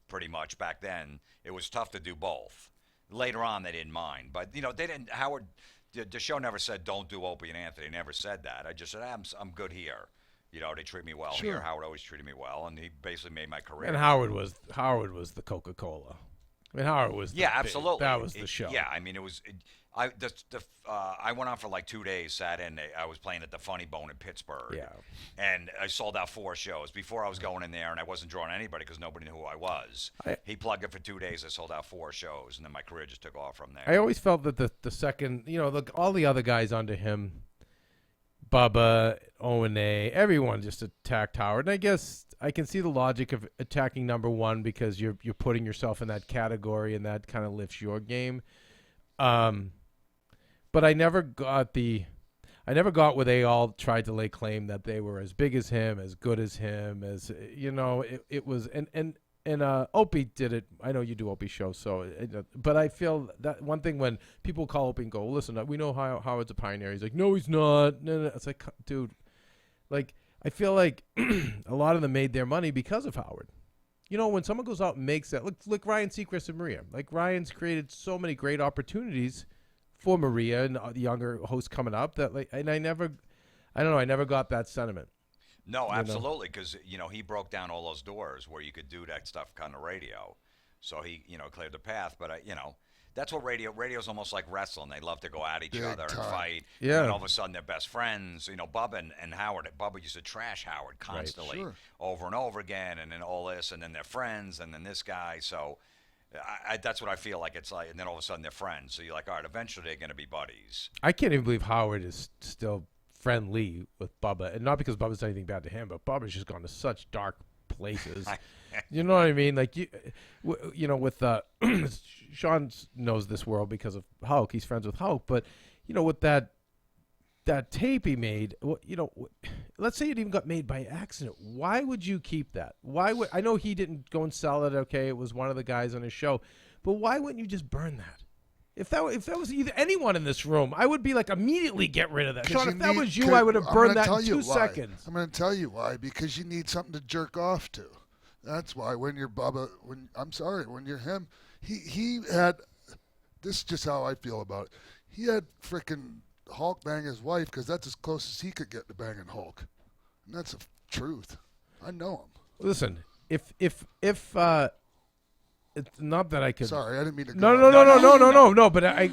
Pretty much back then, it was tough to do both. Later on, they didn't mind, but they didn't. Howard, the show never said don't do Opie and Anthony. Never said that. I just said I'm good here. They treat me well Sure. here. Howard always treated me well, and he basically made my career. And Howard was the Coca-Cola. I mean, Howard was absolutely. That was the show. Yeah, I mean, it was. I went on for like 2 days. Sat in. I was playing at the Funny Bone in Pittsburgh. Yeah. And I sold out 4 shows before I was going in there, and I wasn't drawing anybody because nobody knew who I was. He plugged it for 2 days. I sold out 4 shows, and then my career just took off from there. I always felt that the second, all the other guys under him, Bubba, O&A, everyone just attacked Howard. And I guess I can see the logic of attacking number one because you're putting yourself in that category, and that kind of lifts your game. But I never got where they all tried to lay claim that they were as big as him, as good as him, as it was. And Opie did it. I know you do Opie shows, but I feel that one thing when people call Opie and go, listen, we know Howard's a pioneer. He's like, no, he's not. No. It's like, dude, like I feel like a lot of them made their money because of Howard. When someone goes out and makes that, look Ryan Seacrest and Maria. Like Ryan's created so many great opportunities for Maria and the younger hosts coming up and I never got that sentiment. No, absolutely, because he broke down all those doors where you could do that stuff on the radio, so he cleared the path. But that's what radio's almost like wrestling. They love to go at each other and fight. Yeah. And all of a sudden they're best friends. Bubba and Howard. Bubba used to trash Howard constantly, over and over again, and then all this, and then they're friends, and then this guy. So. That's what I feel like it's like, and then all of a sudden they're friends. So you're like, all right, eventually they're going to be buddies. I can't even believe Howard is still friendly with Bubba, and not because Bubba's done anything bad to him, but Bubba's just gone to such dark places. You know what I mean? Like with Sean knows this world because of Hulk. He's friends with Hulk, but with that tape he made, let's say it even got made by accident. Why would you keep that? I know he didn't go and sell it. Okay, it was one of the guys on his show, but why wouldn't you just burn that? If that was either anyone in this room, I would be like, immediately get rid of that. Sean, if that was you, I would have burned that in 2 seconds. I'm going to tell you why. Because you need something to jerk off to. That's why when you're Bubba, when you're him, he had, this is just how I feel about it. He had frickin' Hulk bang his wife because that's as close as he could get to banging Hulk. And that's the truth. I know him. Listen, if it's not that I could. Sorry, I didn't mean to. No. But I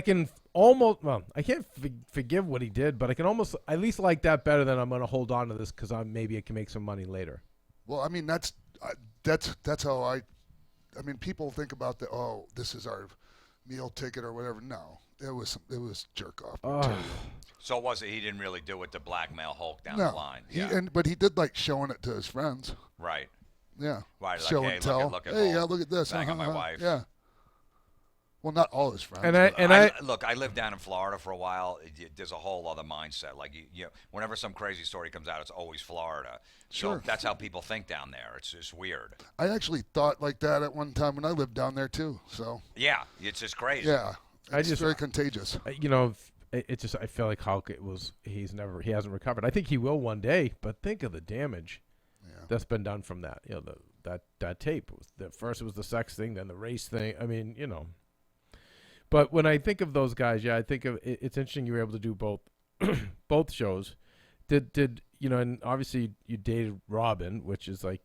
can almost. Well, I can't forgive what he did, but I can almost at least like that better than I'm going to hold on to this because maybe I can make some money later. Well, I mean that's how I mean people think about this is our meal ticket or whatever. No, it was jerk off. So was it? He didn't really do it to blackmail Hulk down the line. Yeah, but he did like showing it to his friws. Right. Yeah. Right. Like, show hey, and tell. Look at hey, Hulk. look at this. Banging my wife. Yeah. Well, not all his friends. I lived down in Florida for a while. There's a whole other mindset. Like whenever some crazy story comes out, it's always Florida. Sure. So that's how people think down there. It's just weird. I actually thought like that at one time when I lived down there too. So. Yeah, it's just crazy. Yeah. It's very contagious. It's just I feel like Hulk. He hasn't recovered. I think he will one day, but think of the damage that's been done from that. That tape. First it was the sex thing, then the race thing. I mean, But when I think of those guys, I think of it's interesting you were able to do both shows. Did and obviously you dated Robin, which is like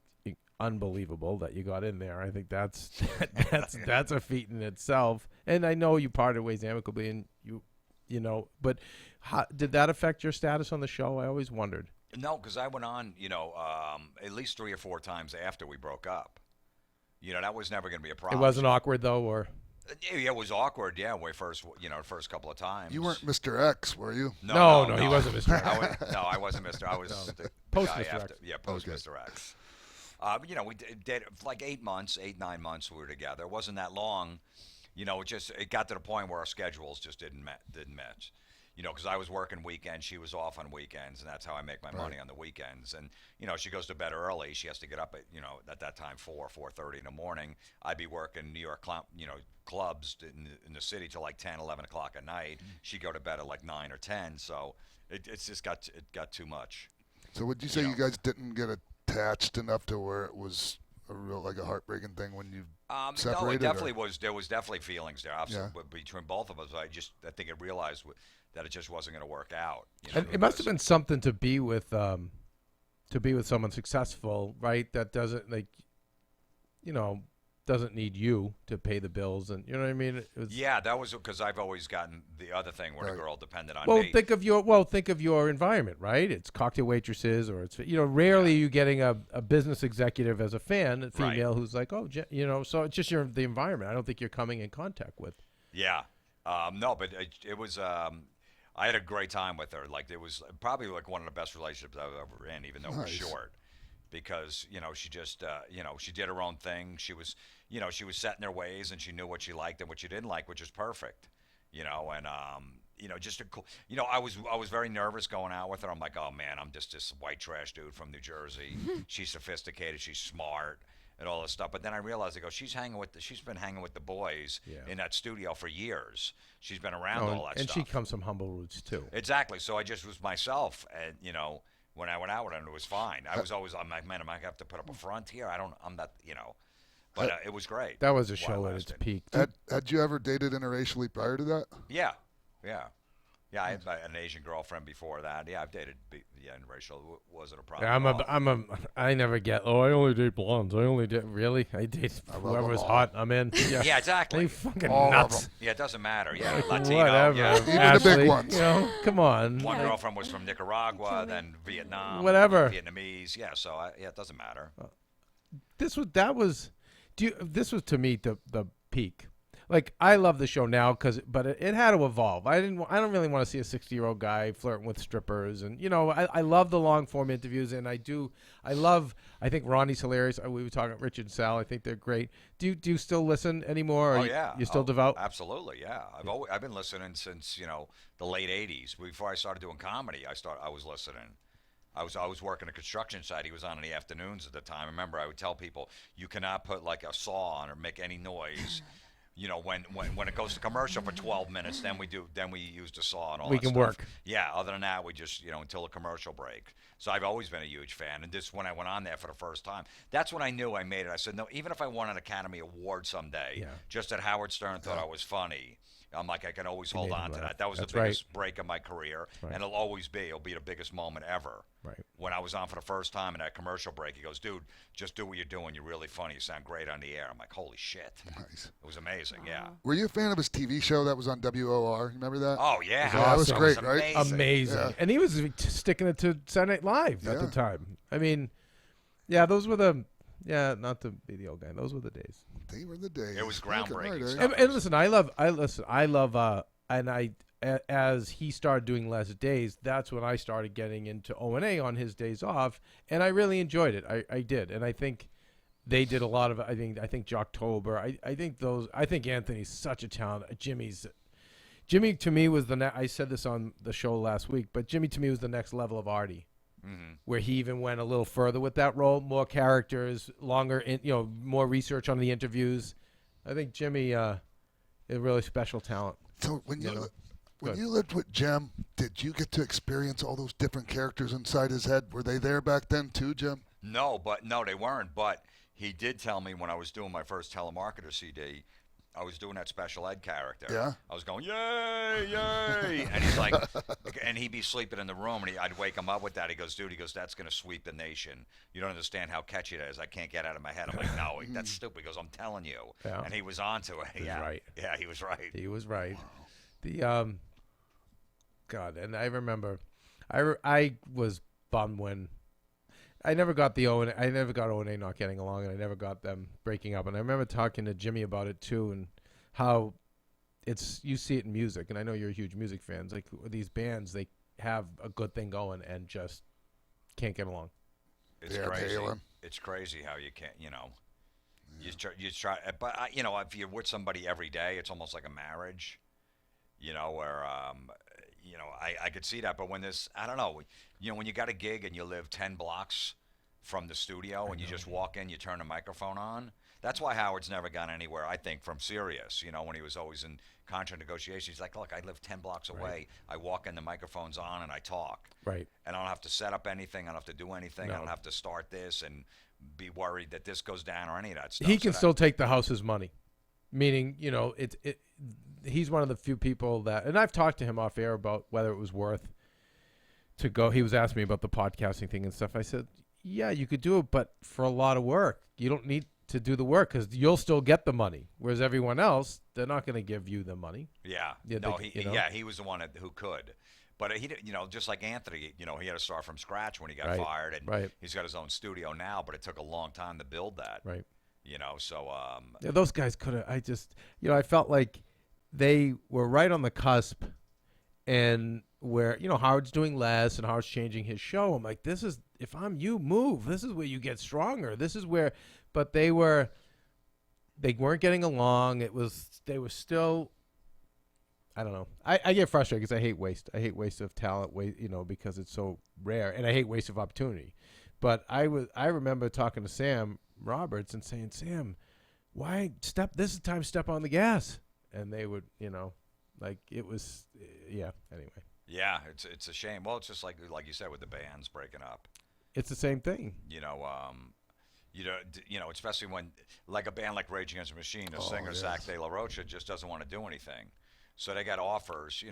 unbelievable that you got in there. I think that's a feat in itself. And I know you parted ways amicably, and but how, did that affect your status on the show? I always wondered. No, because I went on, at least 3 or 4 times after we broke up. That was never going to be a problem. It wasn't awkward though, or. Yeah, it was awkward. Yeah, first couple of times. You weren't Mr. X, were you? No, he wasn't Mr. X. I wasn't Mr. I was the post guy Mr. after. X. Yeah, post Mr. X. We did like 8 9 months we were together. It wasn't that long. It got to the point where our schedules just didn't match. Because I was working weekends, she was off on weekends, and that's how I make my money on the weekends. And she goes to bed early. She has to get up at at that time 4:30 in the morning. I'd be working New York clubs in the city till like 10, 11 o'clock at night. She'd go to bed at like 9 or 10. So it got too much. So would you say you guys didn't get attached enough to where it was a real a heartbreaking thing when you separated? No, it definitely was. There was definitely feelings there between both of us. I think I realized that it just wasn't going to work out. It must have been something to be with someone successful, right? That doesn't doesn't need you to pay the bills, and you know what I mean. Yeah, that was because I've always gotten the other thing where the girl depended on well, me. think of your environment, right? It's cocktail waitresses, or it's rarely you getting a business executive as a fan, a female who's like, oh, so it's just the environment. I don't think you're coming in contact with. Yeah, no, but it was. I had a great time with her. Like it was probably like one of the best relationships I've ever in, even though it was short. Because she just she did her own thing. She was she was set in her ways, and she knew what she liked and what she didn't like, which is perfect. And just a cool. I was very nervous going out with her. I'm like, oh man, I'm just this white trash dude from New Jersey. She's sophisticated, she's smart, and all this stuff. But then I realized, I go, she's been hanging with the boys in that studio for years. She's been around all that and stuff. And she comes from humble roots too. Exactly. So I just was myself, and when I went out with him, it was fine. I was always, I'm like, man, am I going to have to put up a front here? I'm not, but it was great. That was a show at its peak. Had you ever dated interracially prior to that? Yeah. I had an Asian girlfriend before that. Yeah, I've dated interracial. Wasn't a problem. Yeah, I never get. Oh, I only date blondes. I date whoever's hot. I'm in. Yeah, exactly. They fucking nuts. Yeah, it doesn't matter. Yeah, Latino. Whatever. Yeah. Even the big ones. Come on. One girlfriend was from Nicaragua, then Vietnam. Whatever. Vietnamese. Yeah, so it doesn't matter. This was to me the peak. Like, I love the show now but it had to evolve. I don't really want to see a 60-year-old guy flirting with strippers, and I love the long form interviews, and I think Ronnie's hilarious. We were talking Richard and Sal. I think they're great. Do you still listen anymore? Oh yeah, you still devout? Absolutely, yeah. I've been listening since the late '80s. Before I started doing comedy, I was listening. I was working a construction site. He was on in the afternoons at the time. I remember I would tell people, you cannot put like a saw on or make any noise. When it goes to commercial for 12 minutes, then we use the saw and all that stuff. We can work. Yeah, other than that, we just, until the commercial break. So I've always been a huge fan. And when I went on there for the first time, that's when I knew I made it. I said, no, even if I won an Academy Award someday, just that Howard Stern thought I was funny, I'm like, I can always hold on to that. That was the biggest break of my career, and it'll be the biggest moment ever. Right. When I was on for the first time in that commercial break, he goes, dude, just do what you're doing. You're really funny. You sound great on the air. I'm like, holy shit. Nice. It was amazing, yeah. Were you a fan of his TV show that was on WOR? You remember that? Oh, yeah. That was great, right? Amazing. Yeah. And he was sticking it to Saturday Night Live at the time. I mean, those were not to be the old guy. Those were the days. They were the days. It was groundbreaking stuff. stuff. And listen, as he started doing less days, that's when I started getting into O&A on his days off, and I really enjoyed it. I did, and I think they did a lot of. I think Jocktober. I think Anthony's such a talent. Jimmy to me was I said this on the show last week, but Jimmy to me was the next level of Artie. Mm-hmm. Where he even went a little further with that role, more characters, longer, more research on the interviews. I think Jimmy is a really special talent. So when you lived with Jim, did you get to experience all those different characters inside his head? Were they there back then too, Jim? No, they weren't. But he did tell me when I was doing my first telemarketer CD, I was doing that special ed character. Yeah. I was going, yay, yay. And he's like, and he'd be sleeping in the room, and I'd wake him up with that. He goes, dude, that's going to sweep the nation. You don't understand how catchy it is. I can't get out of my head. I'm like, no, that's stupid. He goes, I'm telling you. Yeah. And he was onto it. He was right. Yeah, he was right. He was right. The, God, and I remember, I was bummed when I never got O&A not getting along, and I never got them breaking up. And I remember talking to Jimmy about it too, and how you see it in music. And I know you're a huge music fan. Like these bands, they have a good thing going and just can't get along. It's crazy. It's crazy how you can't. You try. But if you're with somebody every day, it's almost like a marriage. Where I could see that, but when I don't know, when you got a gig and you live 10 blocks from the studio and you just walk in, you turn the microphone on. That's why Howard's never gone anywhere, I think, from Sirius. When he was always in contract negotiations, he's like, look, I live 10 blocks away. Right. I walk in, the microphone's on, and I talk. Right. And I don't have to set up anything. I don't have to do anything. No. I don't have to start this and be worried that this goes down or any of that stuff. He can still take the house's money, meaning, he's one of the few people that, and I've talked to him off air about whether it was worth to go. He was asking me about the podcasting thing and stuff. I said, yeah, you could do it, but for a lot of work. You don't need to do the work because you'll still get the money, whereas everyone else, they're not going to give you the money. Yeah. No, he was the one who could. But he, just like Anthony, he had to start from scratch when he got fired, and he's got his own studio now. But it took a long time to build that. Right. So. Yeah, those guys could have. I just, I felt like they were right on the cusp, and where Howard's doing less and Howard's changing his show. I'm like, this is, if I'm you, move. This is where you get stronger. This is where, but they weren't getting along. They were still. I don't know. I get frustrated because I hate waste. I hate waste of talent, because it's so rare, and I hate waste of opportunity. But I remember talking to Sam Roberts and saying, Sam, why this is time to step on the gas. And they would, it was, anyway. Yeah, it's a shame. Well, it's just like you said with the bands breaking up. It's the same thing. Especially when, like a band like Rage Against the Machine, the singer Zach De La Rocha just doesn't want to do anything. So they got offers,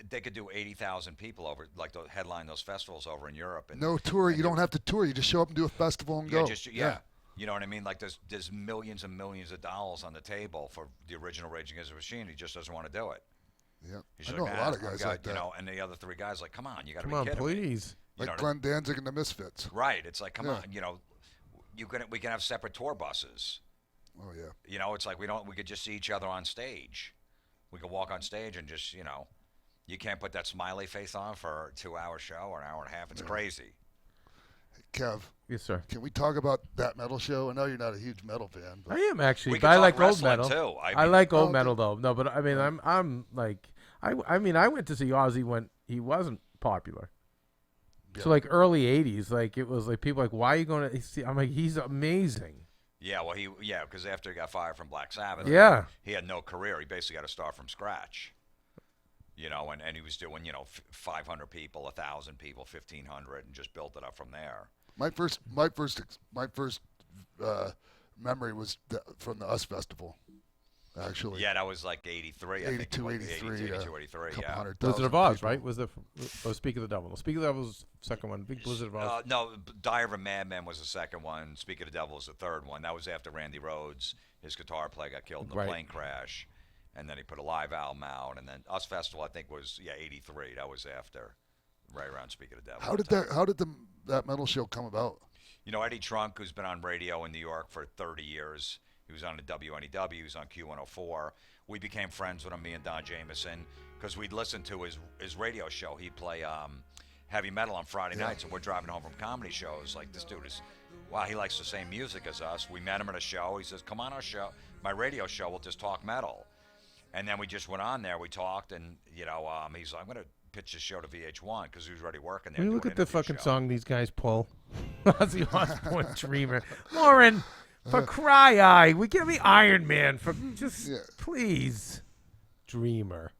they could do 80,000 people over, like headline those festivals over in Europe. And no tour. You don't have to tour. You just show up and do a festival and go. You know what I mean? Like there's millions and millions of dollars on the table for the original Rage Against the Machine. He just doesn't want to do it. Yeah, He's I know a lot of guys like that. And the other three guys like, come on, you got to be kidding me. Come on, please. Like Glenn Danzig and the Misfits. Right. It's like, come on, we can have separate tour buses. Oh yeah. It's like we could just see each other on stage. We could walk on stage and just, you can't put that smiley face on for a 2-hour show or an hour and a half. It's crazy. Hey, Kev. Yes, sir. Can we talk about that metal show? I know you're not a huge metal fan. But I am actually, but I like old metal. Too. I like old metal though. No, but I mean, I'm like, I went to see Ozzy when he wasn't popular. Yeah. So like early '80s, like it was like people like, why are you going to see? I'm like, he's amazing. Yeah, well, because after he got fired from Black Sabbath, he had no career. He basically got to start from scratch. And he was doing, 500 people, 1,000 people, 1,500, and just built it up from there. My first memory was from the US Festival, actually. Yeah, that was like 83, 82, I think. 83, 82, 83, yeah. Blizzard of Oz, right? Was Speak of the Devil. Speak of the Devil was the second one. Big Blizzard of Oz. No, Diary of a Madman was the second one. Speak of the Devil was the third one. That was after Randy Rhoads, his guitar player, got killed in the plane crash. And then he put a live album out. And then US Festival, I think, was, 83. That was after, right around Speak of the Devil. How did that metal show come about? Eddie Trunk, who's been on radio in New York for 30 years. He was on the WNEW. He was on Q104. We became friends with him, me and Don Jameson, because we'd listen to his radio show. He'd play heavy metal on Friday nights, and we're driving home from comedy shows. Like, this dude is, wow, he likes the same music as us. We met him at a show. He says, come on our show, my radio show, we'll just talk metal. And then we just went on there. We talked, and, he's like, I'm going to pitch the show to VH1 because he was already working there. Can you look at the fucking song these guys pull? Ozzy Osbourne, Dreamer. Lauren, for cry eye, we give me Iron Man for please, Dreamer.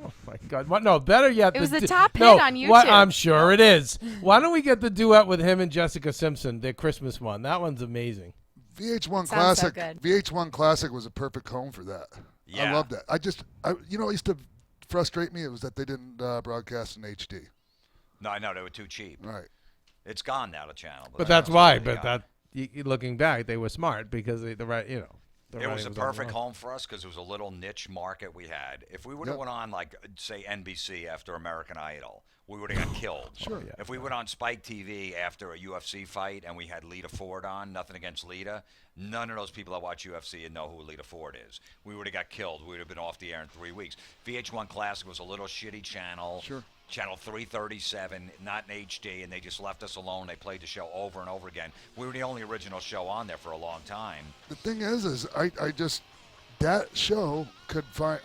Oh my God! What? No, better yet. It was the top hit on YouTube. I'm sure it is. Why don't we get the duet with him and Jessica Simpson, their Christmas one? That one's amazing. VH1 Classic. So VH1 Classic was a perfect home for that. Yeah. I love that. It used to frustrate me. It was that they didn't broadcast in HD. No, I know they were too cheap. Right. It's gone now, the channel. But that's why. But looking back, they were smart because it was a perfect home for us because it was a little niche market we had. If we would have went on, like, say, NBC after American Idol, we would have got killed. Sure. Yeah. If we went on Spike TV after a UFC fight and we had Lita Ford on, nothing against Lita, none of those people that watch UFC would know who Lita Ford is. We would have got killed. We would have been off the air in 3 weeks. VH1 Classic was a little shitty channel. Sure. Channel 337, not in HD, and they just left us alone. They played the show over and over again. We were the only original show on there for a long time. The thing is I just, that show could find,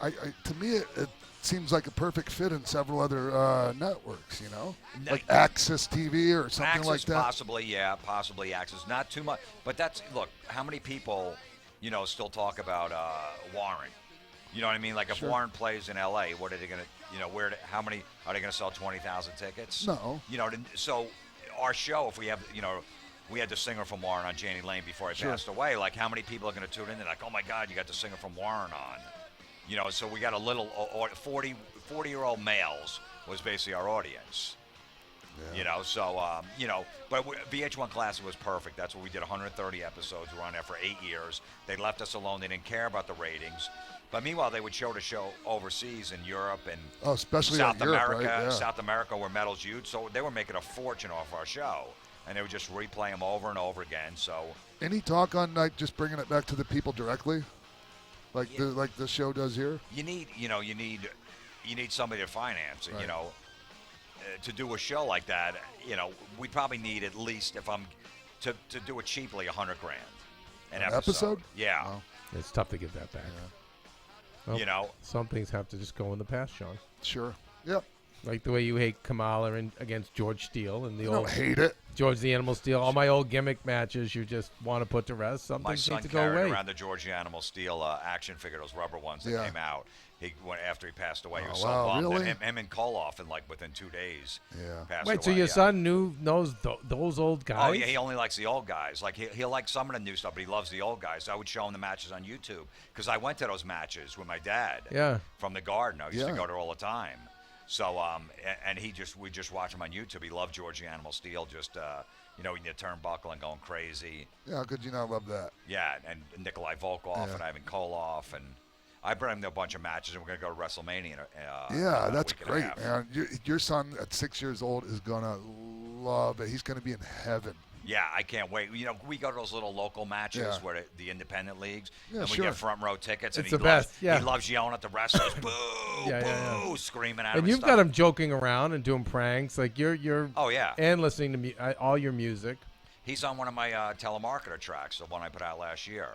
to me, it seems like a perfect fit in several other networks, like Access TV or something like that. Possibly Access. Not too much, but look, how many people, still talk about Warren? You know what I mean? Like, if Warren plays in L.A., what are they going to, how many, are they going to sell 20,000 tickets? No. So our show, if we have, we had the singer from Warren on Janie Lane before he passed away. Like, how many people are going to tune in? They're like, oh, my God, you got the singer from Warren on. So we got a little, 40-year-old males was basically our audience. You know, so, but VH1 Classic was perfect. That's what we did, 130 episodes. We were on there for 8 years. They left us alone. They didn't care about the ratings. But meanwhile, they would show the show overseas in Europe and especially South Europe, America, right? Yeah. South America, where metal's huge. So they were making a fortune off our show. And they would just replay them over and over again. So any talk on like just bringing it back to the people directly, like the show does here? You need somebody to finance it. Right. To do a show like that, we probably need at least, if I'm to do it cheaply, $100,000 an episode. Yeah. Wow. It's tough to get that back. Yeah. Well, some things have to just go in the past, Sean. Sure. Yep. Like the way you hate Kamala against George Steele and the I don't hate it. George the Animal Steele. All my old gimmick matches you just want to put to rest. Some My things son need to go carried away. around the George the Animal Steel action figure, those rubber ones that came out. He went after he passed away. He was so bummed. Really? And him and Koloff, and like within 2 days, passed Wait, away. so your son knows those old guys? Oh yeah, he only likes the old guys. Like he'll like some of the new stuff, but he loves the old guys. So I would show him the matches on YouTube because I went to those matches with my dad. Yeah. From the Garden, I used to go there all the time. So and we just watch him on YouTube. He loved George the Animal Steel. Just in the turnbuckle and going crazy. Yeah, how could you not love that? Yeah, and Nikolai Volkov and Ivan Koloff, and I brought him to a bunch of matches, and we're gonna go to WrestleMania. Yeah, that's great, man. Your son at 6 years old is gonna love it. He's gonna be in heaven. Yeah, I can't wait. We go to those little local matches where the independent leagues, Yeah, and we sure. get front row tickets. It's and the best. He loves yelling at the wrestlers, boo, boo, screaming at him. And you've got him joking around and doing pranks, like you're. Oh yeah. And listening to all your music. He's on one of my telemarketer tracks, the one I put out last year.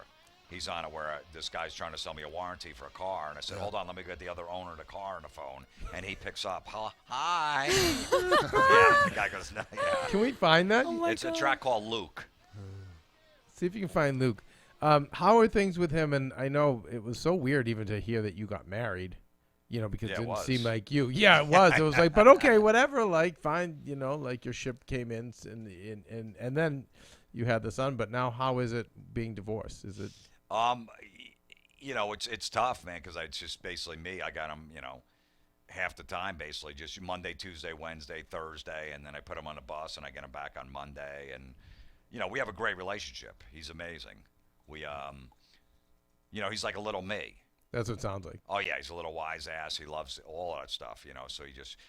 He's on it where this guy's trying to sell me a warranty for a car, and I said, hold on, let me get the other owner of the car on the phone, and he picks up, hi. Yeah, the guy goes, no, yeah. Can we find that? It's a track called Luke. See if you can find Luke. How are things with him? And I know it was so weird even to hear that you got married, because it didn't seem like you. Yeah, it was. It was like, but okay, whatever. Like, fine, like your ship came in, and then you had the son. But now, how is it being divorced? Is it? It's tough, man, because it's just basically me. I got him, half the time, basically, just Monday, Tuesday, Wednesday, Thursday, and then I put him on the bus, and I get him back on Monday, and we have a great relationship. He's amazing. We, he's like a little me. That's what it sounds like. Oh yeah, he's a little wise ass. He loves all that stuff, So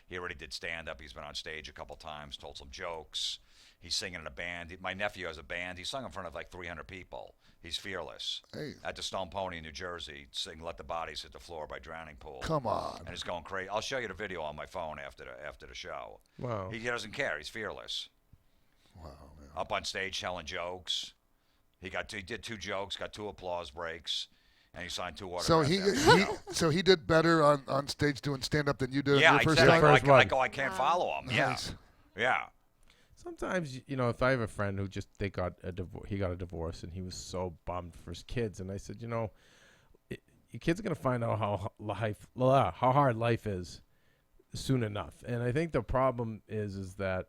he already did stand up. He's been on stage a couple times, told some jokes. He's singing in a band. My nephew has a band. He sung in front of like 300 people. He's fearless. Hey. At the Stone Pony in New Jersey, sing "Let the Bodies Hit the Floor" by Drowning Pool. Come on. And he's going crazy. I'll show you the video on my phone after the show. Wow. He doesn't care. He's fearless. Wow. Man. Up on stage telling jokes. He did 2 jokes, got 2 applause breaks, and he signed 2 autographs. So he did better on stage doing stand up than you did. Yeah, your first exactly. time? I can't follow him. Nice. Yeah. Sometimes, if I have a friend who he got a divorce and he was so bummed for his kids, and I said, your kids are gonna find out how hard life is soon enough. And I think the problem is that,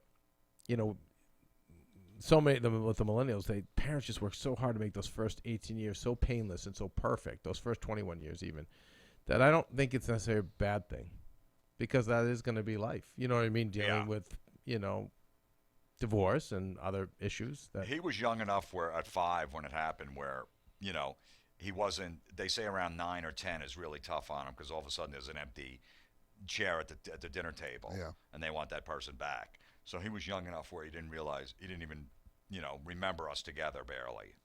so many of them with the millennials, parents just work so hard to make those first 18 years so painless and so perfect, those first 21 years even, that I don't think it's necessarily a bad thing, because that is going to be life. You know what I mean? Dealing with, divorce and other issues. He was young enough where at 5 when it happened where, he wasn't, they say around 9 or 10 is really tough on him because all of a sudden there's an empty chair at the dinner table and they want that person back. So he was young enough where he didn't even, remember us together barely.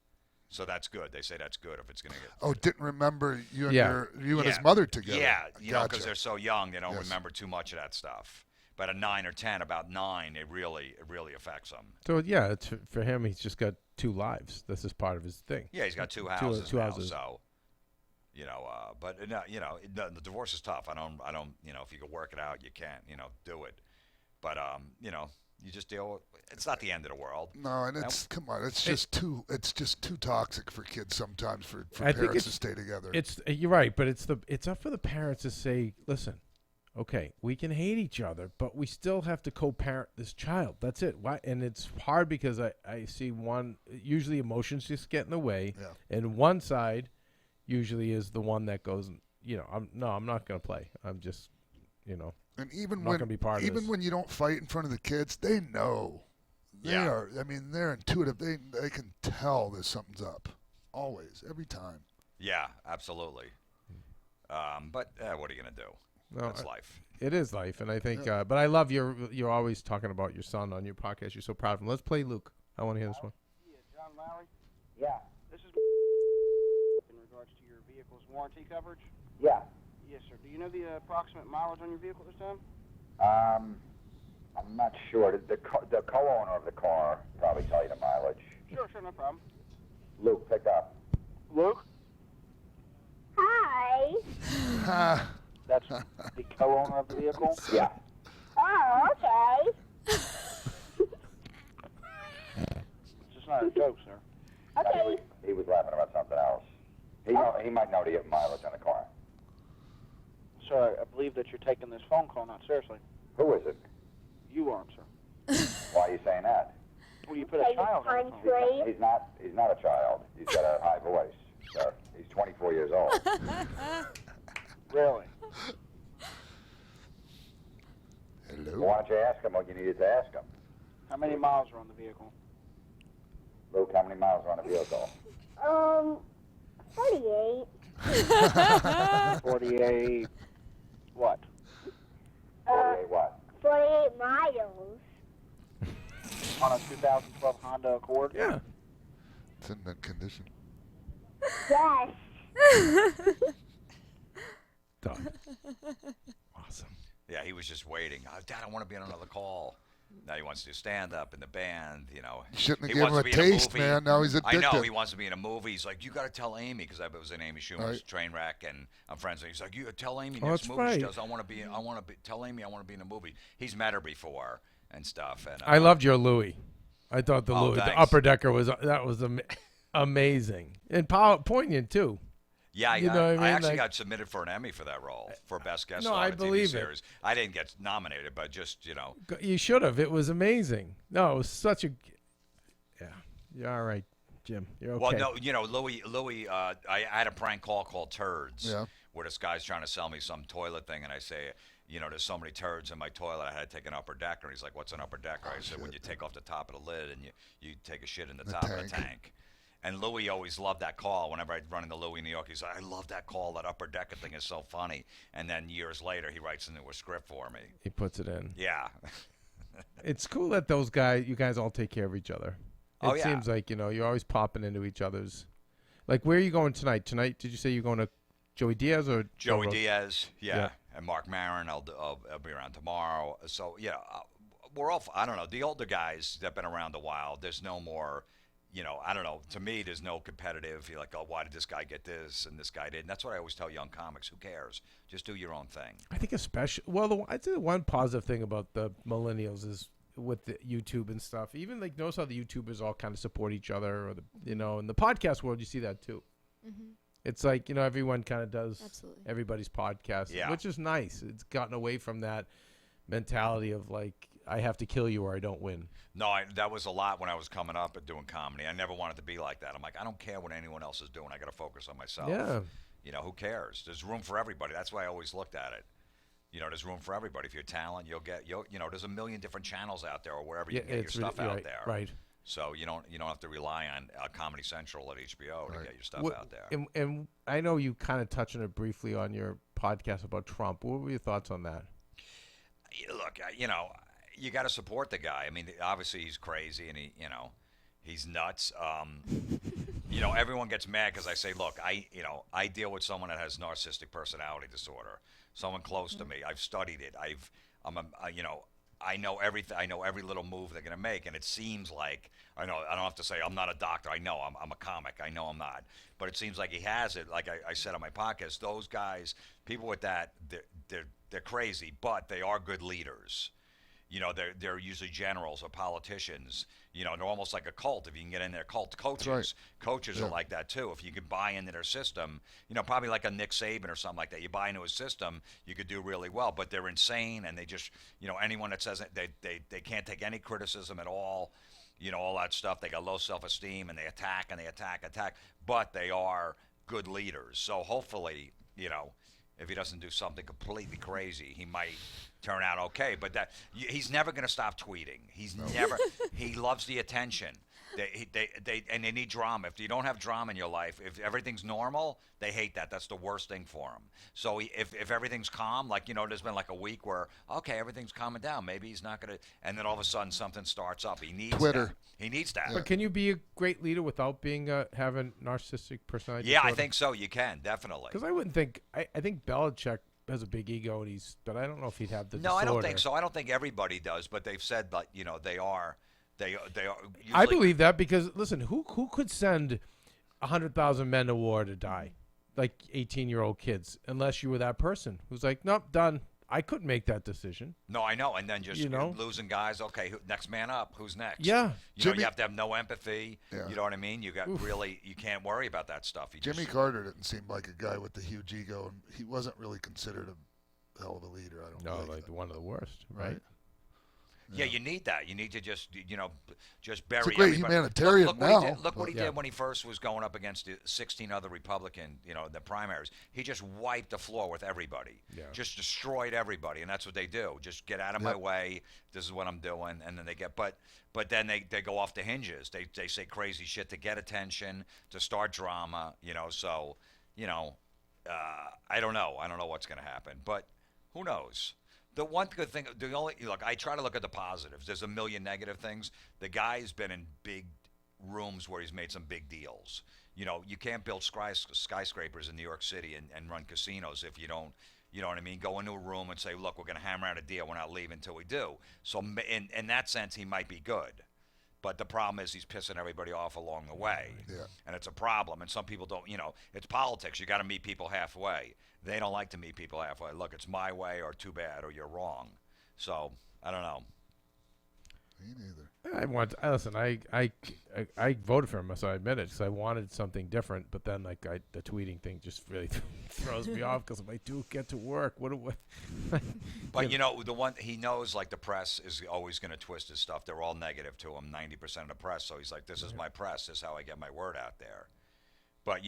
So that's good. They say that's good if it's going to get. Oh, didn't remember you and you and his mother together. Yeah, gotcha. Because they're so young, they don't remember too much of that stuff. But at 9 or 10, about 9, it really affects them. So yeah, it's for him. He's just got 2 lives. This is part of his thing. Yeah, he's got 2 houses. Two houses. So, but the divorce is tough. I don't. If you can work it out, you can't. Do it. But you just deal with. It's not the end of the world. No, and come on. It's just too toxic for kids sometimes for parents to stay together. You're right, but it's up for the parents to say, listen. Okay, we can hate each other, but we still have to co-parent this child. That's it. Why? And it's hard because I see usually emotions just get in the way, and one side usually is the one that goes, I'm not going to play. I'm just And even I'm not gonna be part of this. when you don't fight in front of the kids, they know. They are. I mean, they're intuitive. They can tell that something's up. Always, every time. Yeah, absolutely. But what are you gonna do? No, That's life. It is life, and I think. But I love you're always talking about your son on your podcast. You're so proud of him. Let's play Luke. I want to hear this one. Yeah, John Lowry. Yeah. This is in regards to your vehicle's warranty coverage. Yeah. Yes, sir. Do you know the approximate mileage on your vehicle this time? I'm not sure. The co-owner of the car probably tell you the mileage. Sure, no problem. Luke, pick up. Luke? Hi. That's the co-owner of the vehicle? Yeah. Oh, okay. It's just not a joke, sir. Okay. He was laughing about something else. He might know the mileage on the car. Sir, I believe that you're taking this phone call not seriously. Who is it? You aren't, sir. Why are you saying that? Well, you put a child on the phone. He's not a child. He's got a high voice, sir. He's 24 years old. Really? Hello? Well, why don't you ask him what you needed to ask him? How many miles are on the vehicle? Luke, how many miles are on the vehicle? 48. 48 what? 48 what? 48 miles. On a 2012 Honda Accord? Yeah. It's in that condition. Yes. Done. Awesome. Yeah, he was just waiting. Oh, Dad, I want to be on another call. Now he wants to do stand-up in the band, You shouldn't have He given him wants a to be in taste, movie. man. Now he's I addicted. know, he wants to be in a movie. He's like, you got to tell Amy, because I was in Amy Schumer's Trainwreck, and I'm friends with her. He's like, you tell Amy Oh, next that's movie right. she does. Tell Amy I want to be in a movie. He's met her before and stuff. And I loved your Louis. I thought the Louis, the thanks. upper decker was amazing and poignant too. Yeah, You know what I mean? I actually Like- got submitted for an Emmy for that role, for Best Guest No, Star I on a TV believe it. series. I didn't get nominated, but just, You should have. It was amazing. No, it was such a. Yeah, you're all right, Jim. You're okay. Well, no, Louis, I had a prank call called Turds, Yeah. where this guy's trying to sell me some toilet thing, and I say, there's so many turds in my toilet, I had to take an upper decker. And he's like, what's an upper decker? I said, when you take off the top of the lid and you take a shit in the top of the tank. And Louis always loved that call. Whenever I'd run into Louis in New York, he's like, I love that call. That upper decker thing is so funny. And then years later, he writes into a script for me. He puts it in. Yeah. It's cool that you guys all take care of each other. It seems like, you're always popping into each other's. Like, where are you going tonight? Tonight, did you say you're going to Joey Diaz or Joey Diaz, yeah. And Mark Maron, I'll be around tomorrow. So, yeah, we're all, I don't know, the older guys that have been around a while, there's no more, I don't know, to me, there's no competitive, you're like, oh, why did this guy get this and this guy didn't? That's what I always tell young comics, who cares? Just do your own thing. I think I'd say the one positive thing about the millennials is with the YouTube and stuff, even like notice how the YouTubers all kind of support each other, or in the podcast world, you see that too. Mm-hmm. It's like, everyone kind of does Absolutely. everybody's podcast, Yeah. which is nice. It's gotten away from that mentality of like, I have to kill you or I don't win. No, that was a lot when I was coming up and doing comedy. I never wanted to be like that. I'm like, I don't care what anyone else is doing. I got to focus on myself. Yeah. Who cares? There's room for everybody. That's why I always looked at it. There's room for everybody. If you're talent, there's a million different channels out there or wherever you can get your stuff out there. Right. So you don't have to rely on Comedy Central at HBO to get your stuff out there. And I know you kind of touched on it briefly on your podcast about Trump. What were your thoughts on that? Look, you got to support the guy. I mean, obviously he's crazy and he's nuts. Everyone gets mad because I say, look, I deal with someone that has narcissistic personality disorder. Someone close to me. I've studied it. I know everything. I know every little move they're gonna make, and it seems like I know. I don't have to say I'm not a doctor. I know I'm a comic. I know I'm not, but it seems like he has it. Like I said on my podcast, those guys, people with that, they're crazy, but they are good leaders. They're usually generals or politicians. They're almost like a cult. If you can get in their cult, coaches are like that too. If you can buy into their system, probably like a Nick Saban or something like that. You buy into his system, you could do really well. But they're insane, and they just, anyone that says it, they can't take any criticism at all. All that stuff. They got low self-esteem, and they attack. But they are good leaders. So hopefully, If he doesn't do something completely crazy, he might turn out okay. But he's never going to stop tweeting. He's never. He loves the attention. And they need drama. If you don't have drama in your life, if everything's normal, they hate that. That's the worst thing for them. So if everything's calm, like, there's been like a week where, okay, everything's calming down. Maybe he's not going to, and then all of a sudden something starts up. He needs Twitter. That. He needs that. But can you be a great leader without being having narcissistic personality? Yeah, I think so. You can, definitely. Because I wouldn't think, I think Belichick has a big ego, but I don't know if he'd have the disorder. I don't think so. I don't think everybody does, but they've said that, they are. They are. I believe that because, listen, who could send 100,000 men to war to die, like 18-year-old kids, unless you were that person who's like, nope, done. I couldn't make that decision. No, I know. And then just losing guys. Okay, next man up. Who's next? Yeah. You have to have no empathy. Yeah. You know what I mean? You can't worry about that stuff. Jimmy Carter didn't seem like a guy with a huge ego, and he wasn't really considered a hell of a leader. I don't know. No, like one of the worst, right? Yeah, you need that. You need to just bury. It's a great humanitarian now. Look what he did when he first was going up against the 16 other Republican, the primaries. He just wiped the floor with everybody. Yeah. Just destroyed everybody, and that's what they do. Just get out of my way. This is what I'm doing, and then they get. But then they go off the hinges. They say crazy shit to get attention, to start drama. So I don't know. I don't know what's going to happen, but who knows? The one good thing, I try to look at the positives. There's a million negative things. The guy's been in big rooms where he's made some big deals. You can't build skyscrapers in New York City and run casinos if you don't, you know what I mean? Go into a room and say, look, we're going to hammer out a deal. We're not leaving until we do. So in that sense, he might be good. But the problem is he's pissing everybody off along the way. Yeah. And it's a problem. And some people don't, it's politics. You got to meet people halfway. They don't like to meet people halfway. Look, it's my way or too bad or you're wrong. So, I don't know. Me neither. Listen, I voted for him, so I admit it, because I wanted something different. But then, the tweeting thing just really throws me off because I'm like, dude, get to work. What? But the one he knows, like the press is always going to twist his stuff. They're all negative to him, 90% of the press. So he's like, this is my press. This is how I get my word out there. But,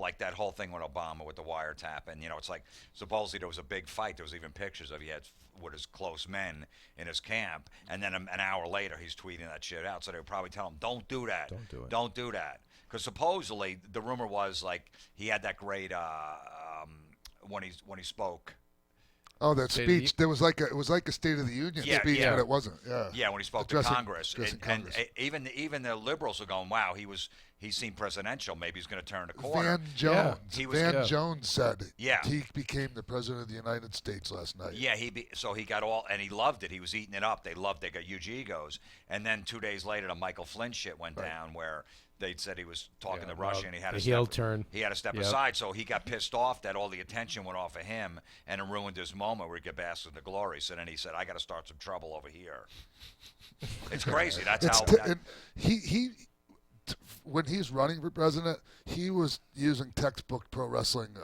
like that whole thing with Obama with the wiretap. And, it's like supposedly there was a big fight. There was even pictures of he had with his close men in his camp. And then an hour later, he's tweeting that shit out. So they would probably tell him, don't do that. Don't do it. Don't do that. Because supposedly the rumor was, like, he had that great when he spoke. Oh, that speech. It was like a State of the Union speech, but it wasn't. Yeah. Yeah, when he spoke to Congress. And even the liberals are going, wow, he seemed presidential. Maybe he's going to turn the corner. Van Jones. Yeah. Jones said he became the president of the United States last night. Yeah, so he got and he loved it. He was eating it up. They got huge egos. And then 2 days later, the Michael Flynn shit went down where they said he was talking to Russia and he had a heel turn. He had to step aside, so he got pissed off that all the attention went off of him and it ruined his moment where he could bask in the glory. So then he said, I got to start some trouble over here. It's crazy. When he's running for president, he was using textbook pro wrestling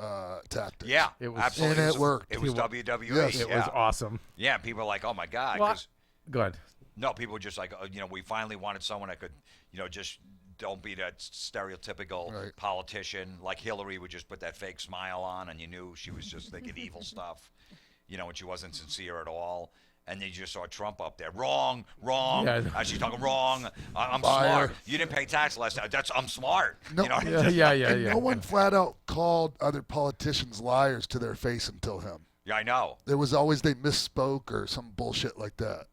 tactics. Yeah, absolutely. And it worked. It was WWE. Yes, it was awesome. Yeah, people were like, oh my God. Go ahead. No, people were just like, we finally wanted someone that could, just don't be that stereotypical politician. Like Hillary would just put that fake smile on and you knew she was just thinking evil stuff, and she wasn't sincere at all. And then you just saw Trump up there. Wrong. Yeah. She's talking wrong. I'm smart. You didn't pay tax last time. I'm smart. No, yeah. No one flat out called other politicians liars to their face until him. Yeah, I know. There was always they misspoke or some bullshit like that.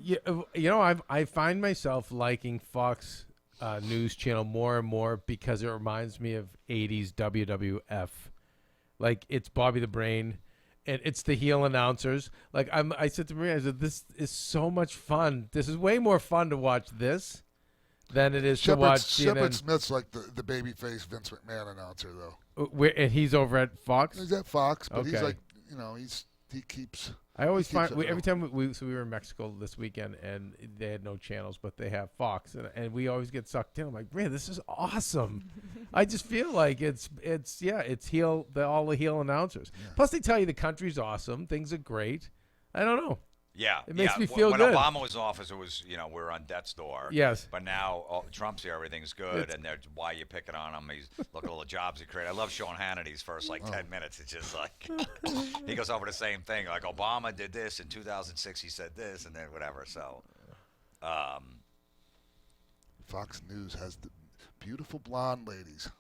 Yeah, I find myself liking Fox News Channel more and more because it reminds me of 80s WWF. Like, it's Bobby the Brain. And it's the heel announcers. Like I said to Maria, I said, this is so much fun. This is way more fun to watch this than it is to watch CNN. Shepard Smith's like the babyface Vince McMahon announcer, though. And he's over at Fox? He's at Fox, but he's like, he keeps... I always find every time we were in Mexico this weekend and they had no channels, but they have Fox, and we always get sucked in. I'm like, man, this is awesome. I just feel like it's all the heel announcers. Yeah. Plus, they tell you the country's awesome, things are great. I don't know. Yeah, It makes yeah. me feel when good. Obama was in office, it was we were on death's door. Yes. But now Trump's here, everything's good, and they're why are you picking on him? Look at all the jobs he created. I love Sean Hannity's first 10 minutes. It's just like he goes over the same thing. Like Obama did this in 2006, he said this, and then whatever. So, Fox News has the beautiful blonde ladies.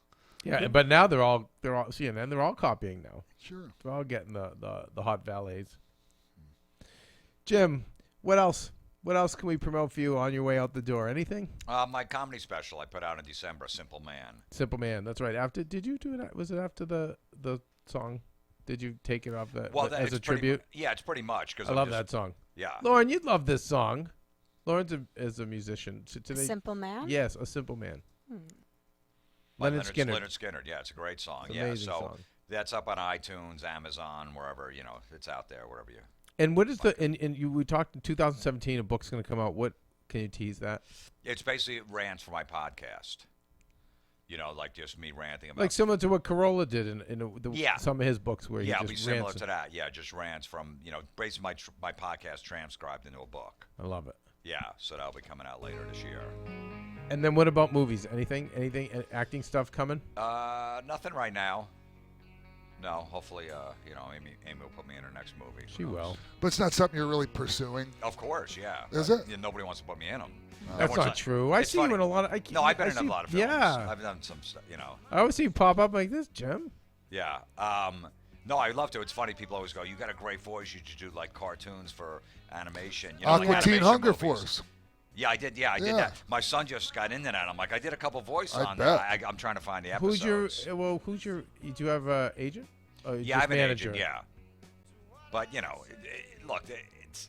Yeah, but now they're all CNN. They're all copying now. Sure. They're all getting the hot valets. Jim, what else? What else can we promote for you on your way out the door? Anything? My comedy special I put out in December, Simple Man. Simple Man. That's right. After did you do it? Was it after the song? Did you take it off as a tribute? Yeah, it's pretty much because I love that song. Yeah, Lauren, you'd love this song. Lauren's is a musician. So today, Simple Man? Yes, A Simple Man. Leonard Skinner. Leonard Skinner. Yeah, it's a great song. It's an amazing so song. that's up on iTunes, Amazon, wherever it's out there, wherever you. And what is we talked in 2017, a book's going to come out. What can you tease that? It's basically rants for my podcast. Like just me ranting about. Like similar to what Corolla did in some of his books where he just it'll be similar rants. to that. Yeah, just rants from basically my podcast transcribed into a book. I love it. Yeah, so that'll be coming out later this year. And then what about movies? Anything acting stuff coming? Nothing right now. No, hopefully, Amy will put me in her next movie. She will. But it's not something you're really pursuing. Of course, yeah. Is it? Yeah, nobody wants to put me in them. That's not true. I see you in a lot of. I've been in a lot of films. Yeah. I've done some stuff. I always see you pop up like this, Jim. Yeah. No, I love to. It's funny. People always go, "You got a great voice. You should do like cartoons for animation." Aqua Teen Hunger movies. Force. Yeah, I did. Yeah, I did that. My son just got into that. I'm like, I did a couple voices on bet. that. I'm trying to find the episodes. Who's your? Do you have an agent? Yeah, I have an agent. Yeah, but look,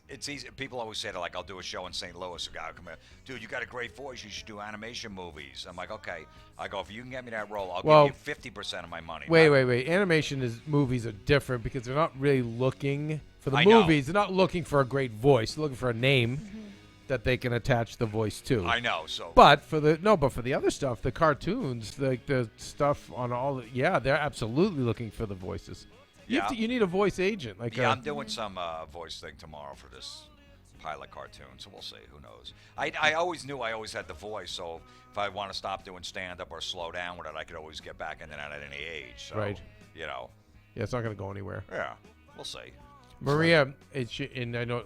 it's easy. People always say that, like, I'll do a show in St. Louis. A guy will come in, dude, you got a great voice. You should do animation movies. I'm like, okay. I go, if you can get me that role, I'll give you 50% of my money. Wait. Animation movies are different because they're not really looking for the I movies. know. They're not looking for a great voice. They're looking for a name that they can attach the voice to. I know. So, but for the other stuff, the cartoons, like the stuff on all, they're absolutely looking for the voices. You need a voice agent. I'm doing some voice thing tomorrow for this pilot cartoon, so we'll see. Who knows? I always knew I always had the voice, so if I want to stop doing stand-up or slow down with it, I could always get back into that at any age. So, right. Yeah, it's not going to go anywhere. Yeah, we'll see. Maria, and I know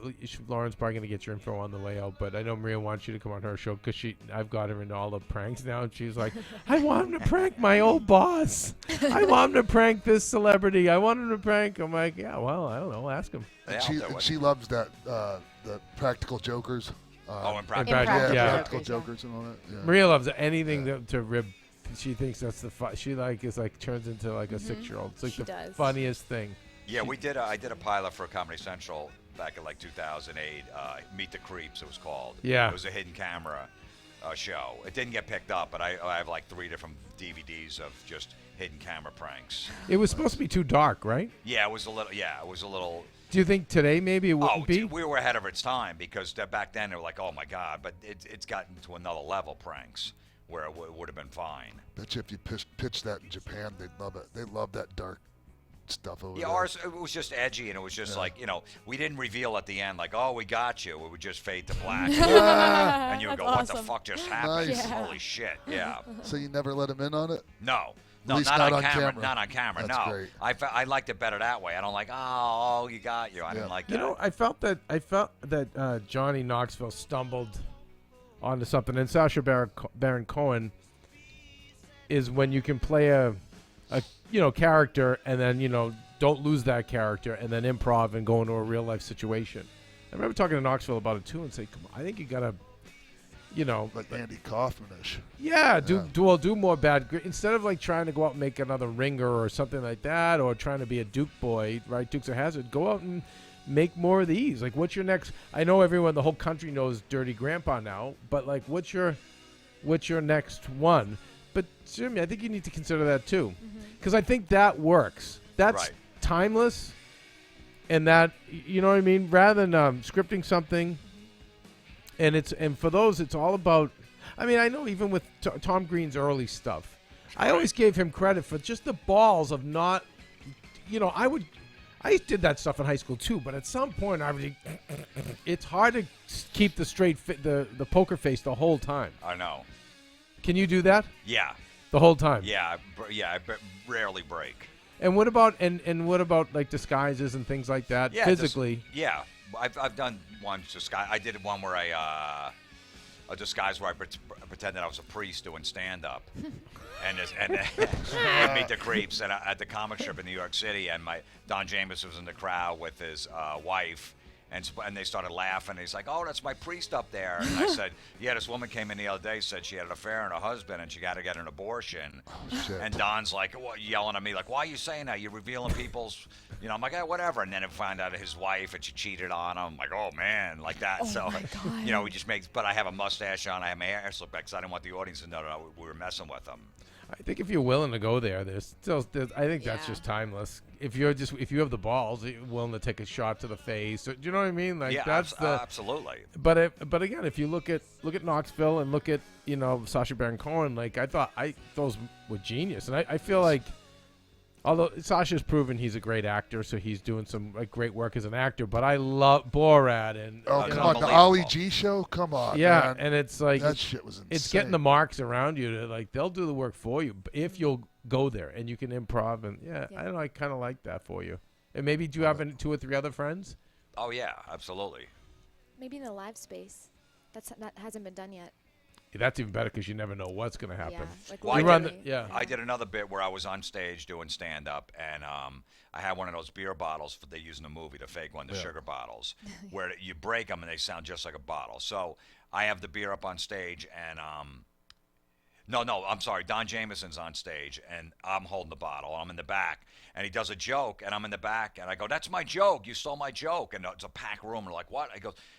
Lauren's probably going to get your info on the layout, but I know Maria wants you to come on her show because I've got her into all the pranks now, and she's like, I want him to prank my old boss. I want him to prank this celebrity. I want him to prank. I'm like, yeah, well, I don't know. Ask him. And she loves that the Practical Jokers. Practical Jokers and all that. Yeah. Maria loves anything to rib. She thinks that's she turns into like a 6-year-old. It's like the funniest thing. Yeah, I did a pilot for Comedy Central back in like 2008. Meet the Creeps, it was called. Yeah. It was a hidden camera show. It didn't get picked up, but I have like 3 different DVDs of just hidden camera pranks. It was supposed to be too dark, right? Yeah, it was a little. Do you think today maybe it wouldn't be? We were ahead of its time because back then they were like, oh my God, but it's gotten to another level, pranks, where it would have been fine. Bet you if you pitched that in Japan, they'd love it. They love that dark stuff over there. Ours, it was just edgy, and it was just like, we didn't reveal at the end, like, oh, we got you. It would just fade to black. And you would go, what the fuck just happened? Nice. Holy shit, yeah. So you never let him in on it? No, not on on camera. camera. Not on camera, That's no. great. I liked it better that way. I don't like, oh, you got you. I didn't like that. I felt that Johnny Knoxville stumbled onto something, and Sacha Baron Cohen is when you can play a character and then don't lose that character and then improv and go into a real life situation. I remember talking to Knoxville about it too and say, come on, I think you gotta like Andy Kaufman-ish. Yeah, do more bad instead of like trying to go out and make another Ringer or something like that, or trying to be a Duke boy, right? Dukes of Hazzard. Go out and make more of these. Like, what's your next? I know the whole country knows Dirty Grandpa now, but like, what's your next one? But Jimmy, I think you need to consider that too, because I think that works. That's timeless, and that you know what I mean. Rather than scripting something, and for those, it's all about. I mean, I know even with Tom Green's early stuff, I always gave him credit for just the balls of not. I did that stuff in high school too, but at some point, it's hard to keep the the poker face the whole time. I know. Can you do that? Yeah. The whole time. Yeah, I rarely break. And what about what about like disguises and things like that? Yeah, physically. Yeah, I've done one disguise. I did one where a disguise where I pretended I was a priest doing stand up, and meet the creeps at the comic strip in New York City, and Don Jameson was in the crowd with his wife. And they started laughing. He's like, "Oh, that's my priest up there." And I said, "Yeah, this woman came in the other day, said she had an affair on her husband, and she got to get an abortion." Oh, shit. And Don's like, yelling at me, like, "Why are you saying that? You're revealing people's," I'm like, whatever. And then I find out his wife, and she cheated on him. I'm like, oh man, like that. Oh so, my God. we just make. But I have a mustache on. I have my hair slicked back because I didn't want the audience to know that we were messing with them. I think if you're willing to go there, I think that's just timeless. If you have the balls, you're willing to take a shot to the face. Do you know what I mean? Like that's absolutely. But again, if you look at Knoxville and look at Sacha Baron Cohen, like I thought those were genius, and I feel like. Although Sasha's proven he's a great actor, so he's doing some great work as an actor. But I love Borat and come on, the Ali G show, come on, yeah, man. and it's like that shit was insane. It's getting the marks around you to they'll do the work for you if you'll go there and you can improv and I don't know, I kind of like that for you. And maybe do you have 2 or 3 other friends? Oh yeah, absolutely. Maybe in the live space, that hasn't been done yet. That's even better because you never know what's going to happen. I did another bit where I was on stage doing stand-up, and I had one of those beer bottles they use in the movie, the fake one, the sugar bottles, where you break them and they sound just like a bottle. So I have the beer up on stage, and no, I'm sorry, Don Jameson's on stage, and I'm holding the bottle. I'm in the back, and he does a joke, and I'm in the back, and I go, "That's my joke. You stole my joke." And it's a packed room. They're like, "What?"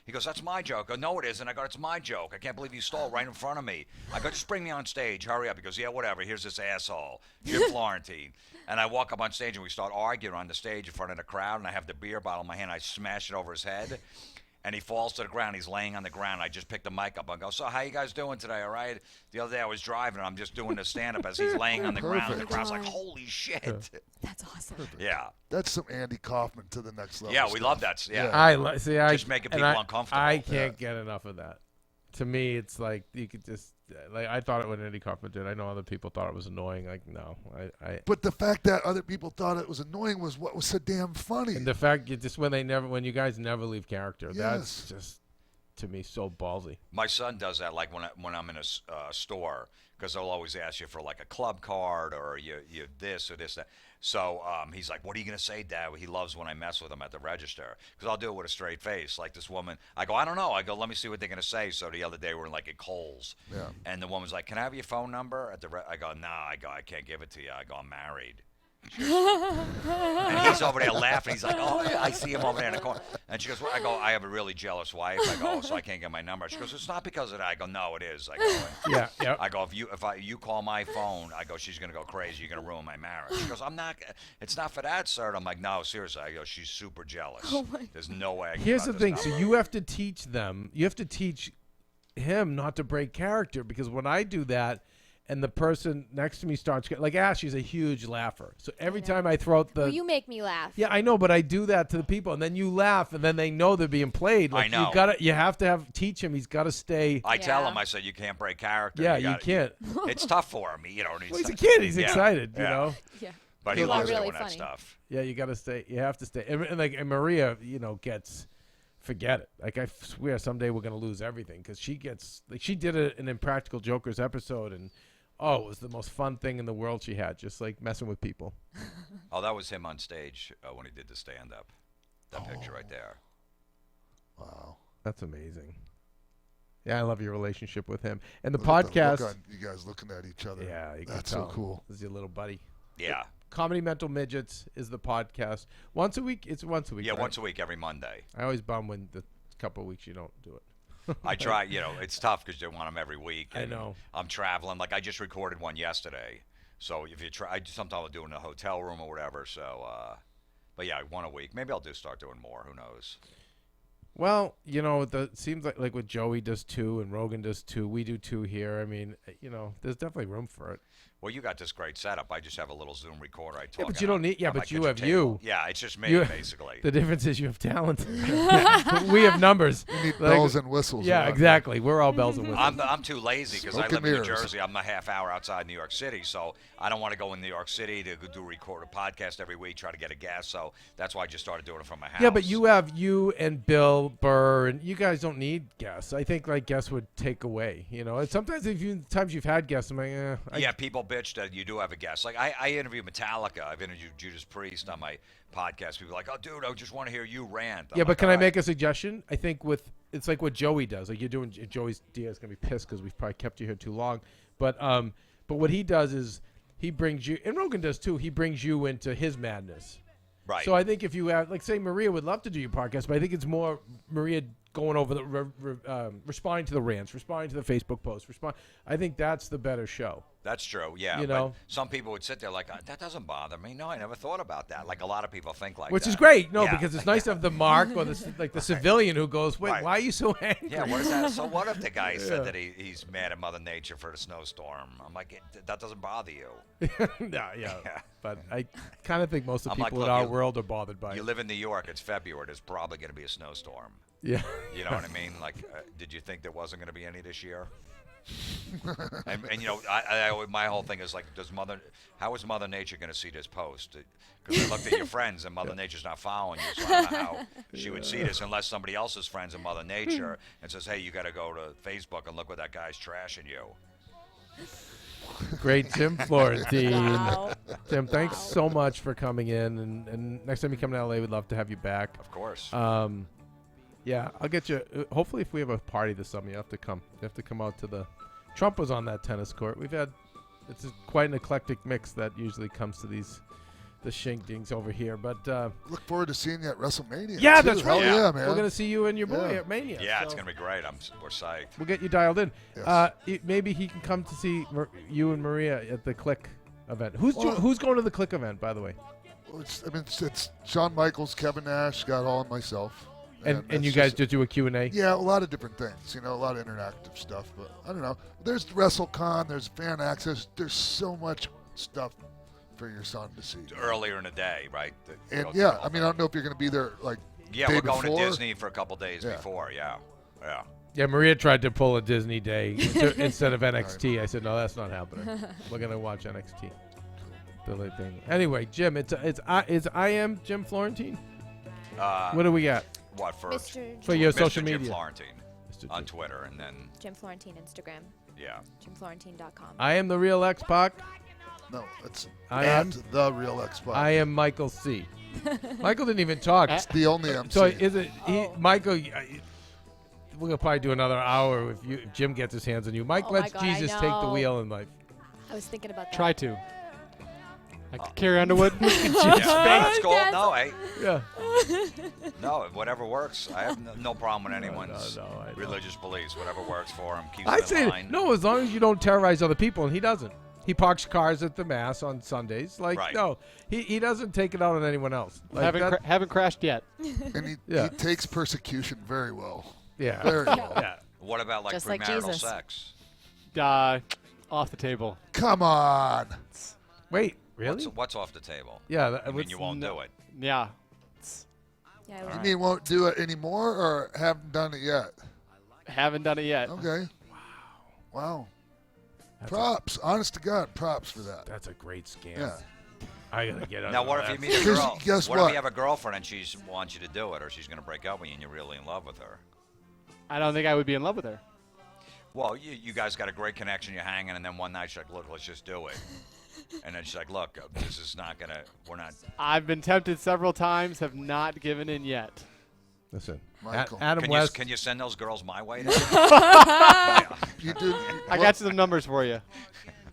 He goes, "That's my joke." I go, "No, it isn't." I go, "It's my joke. I can't believe you stole it right in front of me." I go, "Just bring me on stage. Hurry up." He goes, "Yeah, whatever. Here's this asshole, Jim Florentine." And I walk up on stage, and we start arguing on the stage in front of the crowd, and I have the beer bottle in my hand. I smash it over his head. And he falls to the ground. He's laying on the ground. I just pick the mic up. I go, "So how you guys doing today, all right?" The other day I was driving, and I'm just doing the stand-up as he's laying on the ground. The crowd's like, "Holy shit." That's awesome. Perfect. Yeah. That's some Andy Kaufman to the next level. Yeah, we stuff. love that. Yeah. I just making people uncomfortable. I can't get enough of that. To me, it's like you could just I thought it when Andy Kaufman did. I know other people thought it was annoying. Like no, But the fact that other people thought it was annoying was what was so damn funny. And the fact when you guys never leave character, that's just to me so ballsy. My son does that like when I'm in a store because they'll always ask you for like a club card or you this or this that. So he's like, "What are you gonna say, Dad?" He loves when I mess with him at the register because I'll do it with a straight face. Like this woman, I go, "I don't know." I go, "Let me see what they're gonna say." So the other day we're like at Kohl's, and the woman's like, "Can I have your phone number?" I go, "No." I go, "I can't give it to you." I go, "I'm married." And he's over there laughing. He's like, "Oh, yeah." I see him over there in the corner. And she goes, well, I go, "I have a really jealous wife." I go, "Oh, so I can't get my number." She goes, "It's not because of that." I go, "No, it is." I go, yeah. I go, if you call my phone, I go, "She's gonna go crazy. You're gonna ruin my marriage." She goes, It's not for that, sir." I'm like, "No, seriously." I go, "She's super jealous. There's no way I can." Here's the thing. So you have to teach them. You have to teach him not to break character because when I do that. And the person next to me starts like Ashley's a huge laugher. So every time I throw out you make me laugh. Yeah, I know, but I do that to the people, and then you laugh, and then they know they're being played. Like, I know. You have to teach him. He's got to stay. I tell him. I said, "You can't break character." Yeah, you can't. It's tough for him. He's a kid. He's excited. You know. Yeah. But he loves doing that stuff. Yeah, you got to stay. You have to stay. And Maria, gets. Forget it. Like I swear, someday we're gonna lose everything because she gets like she did an Impractical Jokers episode and. Oh, it was the most fun thing in the world she had, just like messing with people. Oh, that was him on stage when he did the stand-up. That picture right there. Wow. That's amazing. Yeah, I love your relationship with him. And the podcast. Look on you guys looking at each other. Yeah, that's so cool. This is your little buddy. Yeah. Comedy Mental Midgets is the podcast. Once a week? It's once a week. Yeah, right? Once a week, every Monday. I always bum when the couple of weeks you don't do it. I try, it's tough because you want them every week. I know. I'm traveling. Like, I just recorded one yesterday. So if you try, sometimes I'll do it in a hotel room or whatever. So, but yeah, one a week. Maybe I'll start doing more. Who knows? Well, it seems like with Joey does 2 and Rogan does 2. We do 2 here. I mean, there's definitely room for it. Well, you got this great setup. I just have a little Zoom recorder. I talk. Yeah, but you don't need. Yeah, on my but you kitchen have table. you. Yeah, it's just me You- basically. The difference is you have talent. We have numbers. You need Like- bells and whistles. Yeah, around exactly. We're all bells and whistles. I'm too lazy because I Smoke live and in New mirrors. Jersey. I'm a half hour outside New York City, so I don't want to go in New York City to do record a podcast every week, try to get a guest. So that's why I just started doing it from my house. Yeah, but you have you and Bill Burr, and you guys don't need guests. I think like guests would take away, And sometimes times you've had guests, I'm like, Yeah, people bitch that you do have a guest. Like I interview Metallica. I've interviewed Judas Priest on my podcast. People are like, oh, dude, I just want to hear you rant. I'm Yeah, but like, can "All I right." make a suggestion? I think it's like what Joey does. Like you're doing, Joey's Diaz gonna be pissed because we've probably kept you here too long. But what he does is he brings you, and Rogan does too. He brings you into his madness. Right. So I think if you have, like, say, Maria would love to do your podcast, but I think it's more Maria going over the responding to the rants, responding to the Facebook posts, I think that's the better show. That's true, yeah. You but know? some people would sit there like, that doesn't bother me. No, I never thought about that. Like a lot of people think like Which that. is great. No, Yeah. because it's nice to have the mark or the civilian who goes, wait, Right. why are you so angry? Yeah, what is that? So what if the guy Yeah. said that he's mad at Mother Nature for the snowstorm? I'm like, that doesn't bother you. yeah. But I kind of think most of I'm the like, people in look, our you- world are bothered by You it. live in New York. It's February. There's probably going to be a snowstorm. Yeah. You know what I mean? Like, did you think there wasn't going to be any this year? and my whole thing is like, how is Mother Nature going to see this post? Because I looked at your friends and Mother Nature's not following you, so I don't know how she would see this unless somebody else's friends in Mother Nature and says, hey, you got to go to Facebook and look what that guy's trashing you. Great Jim Florentine. Wow. Jim, thanks so much for coming in. And next time you come to LA, we'd love to have you back. Of course. Yeah, I'll get you. Hopefully, if we have a party this summer, you have to come. You have to come out to the. Trump was on that tennis court. It's quite an eclectic mix that usually comes to the shingdings over here. But Look forward to seeing you at WrestleMania. yeah, too. that's right. Hell yeah, man. We're gonna see you and your boy Yeah. at Mania. Yeah, it's so going to be great. We're psyched. We'll get you dialed in. Yes. Maybe he can come to see you and Maria at the Click event. Who's Well- who's going to the Click event, by the way? Well, it's Shawn Michaels, Kevin Nash, Scott Hall, and myself. And it's you guys just do a Q&A? Yeah, a lot of different things. A lot of interactive stuff. But I don't know. There's WrestleCon. There's fan access. There's so much stuff for your son to see. Earlier in the day, right? And yeah, I don't know if you're going to be there like. Yeah, day we're going before. to Disney for a couple days Yeah. before. Yeah. Yeah, Maria tried to pull a Disney day instead of NXT. I said, no, that's not happening. We're going to watch NXT. The thing. Anyway, Jim, it's I am Jim Florentine. What do we got? What for? For your Mr. social Jim media. Florentine Mr. on Jim. Twitter, and then Jim Florentine Instagram. yeah. JimFlorentine.com. I am the real X-Pac. No, it's I at am the real X-Pac. I am Michael C. Michael didn't even talk. It's the only MC. So is it Michael? We're gonna probably do another hour if Jim gets his hands on you. Mike Oh my lets God, I Jesus take the know. wheel in life. I was thinking about that. Try to. Like Carrie Underwood. Yeah, that's cool. Yes. No, hey, Yeah. no, whatever works. I have no problem with anyone's I know. religious beliefs. Whatever works for them, keeps I them in say line. no, as long as you don't terrorize other people, and he doesn't. He parks cars at the mass on Sundays. Like Right. no, he doesn't take it out on anyone else. Like haven't crashed yet. and he Yeah. takes persecution very well. yeah, Very well. yeah. What about like Just like premarital Jesus. sex? Off the table. Come on. Wait, really? What's off the table? Yeah, I mean, you won't do it. Yeah. Yeah, You mean won't do it anymore or haven't done it yet? Haven't done it yet. Okay. Wow. Props. Honest to God, props for that. That's a great scam. Yeah. I gotta get out. Now, what if you meet a Because girl? guess What if what? you have a girlfriend and she wants you to do it, or she's going to break up with you and you're really in love with her? I don't think I would be in love with her. Well, you guys got a great connection. You're hanging, and then one night she's like, "Look, let's just do it." And then she's like, "Look, this is not gonna. We're not." I've been tempted several times, have not given in yet. Listen, Michael. Adam Can West. you send those girls my way? You do. I got some numbers for you.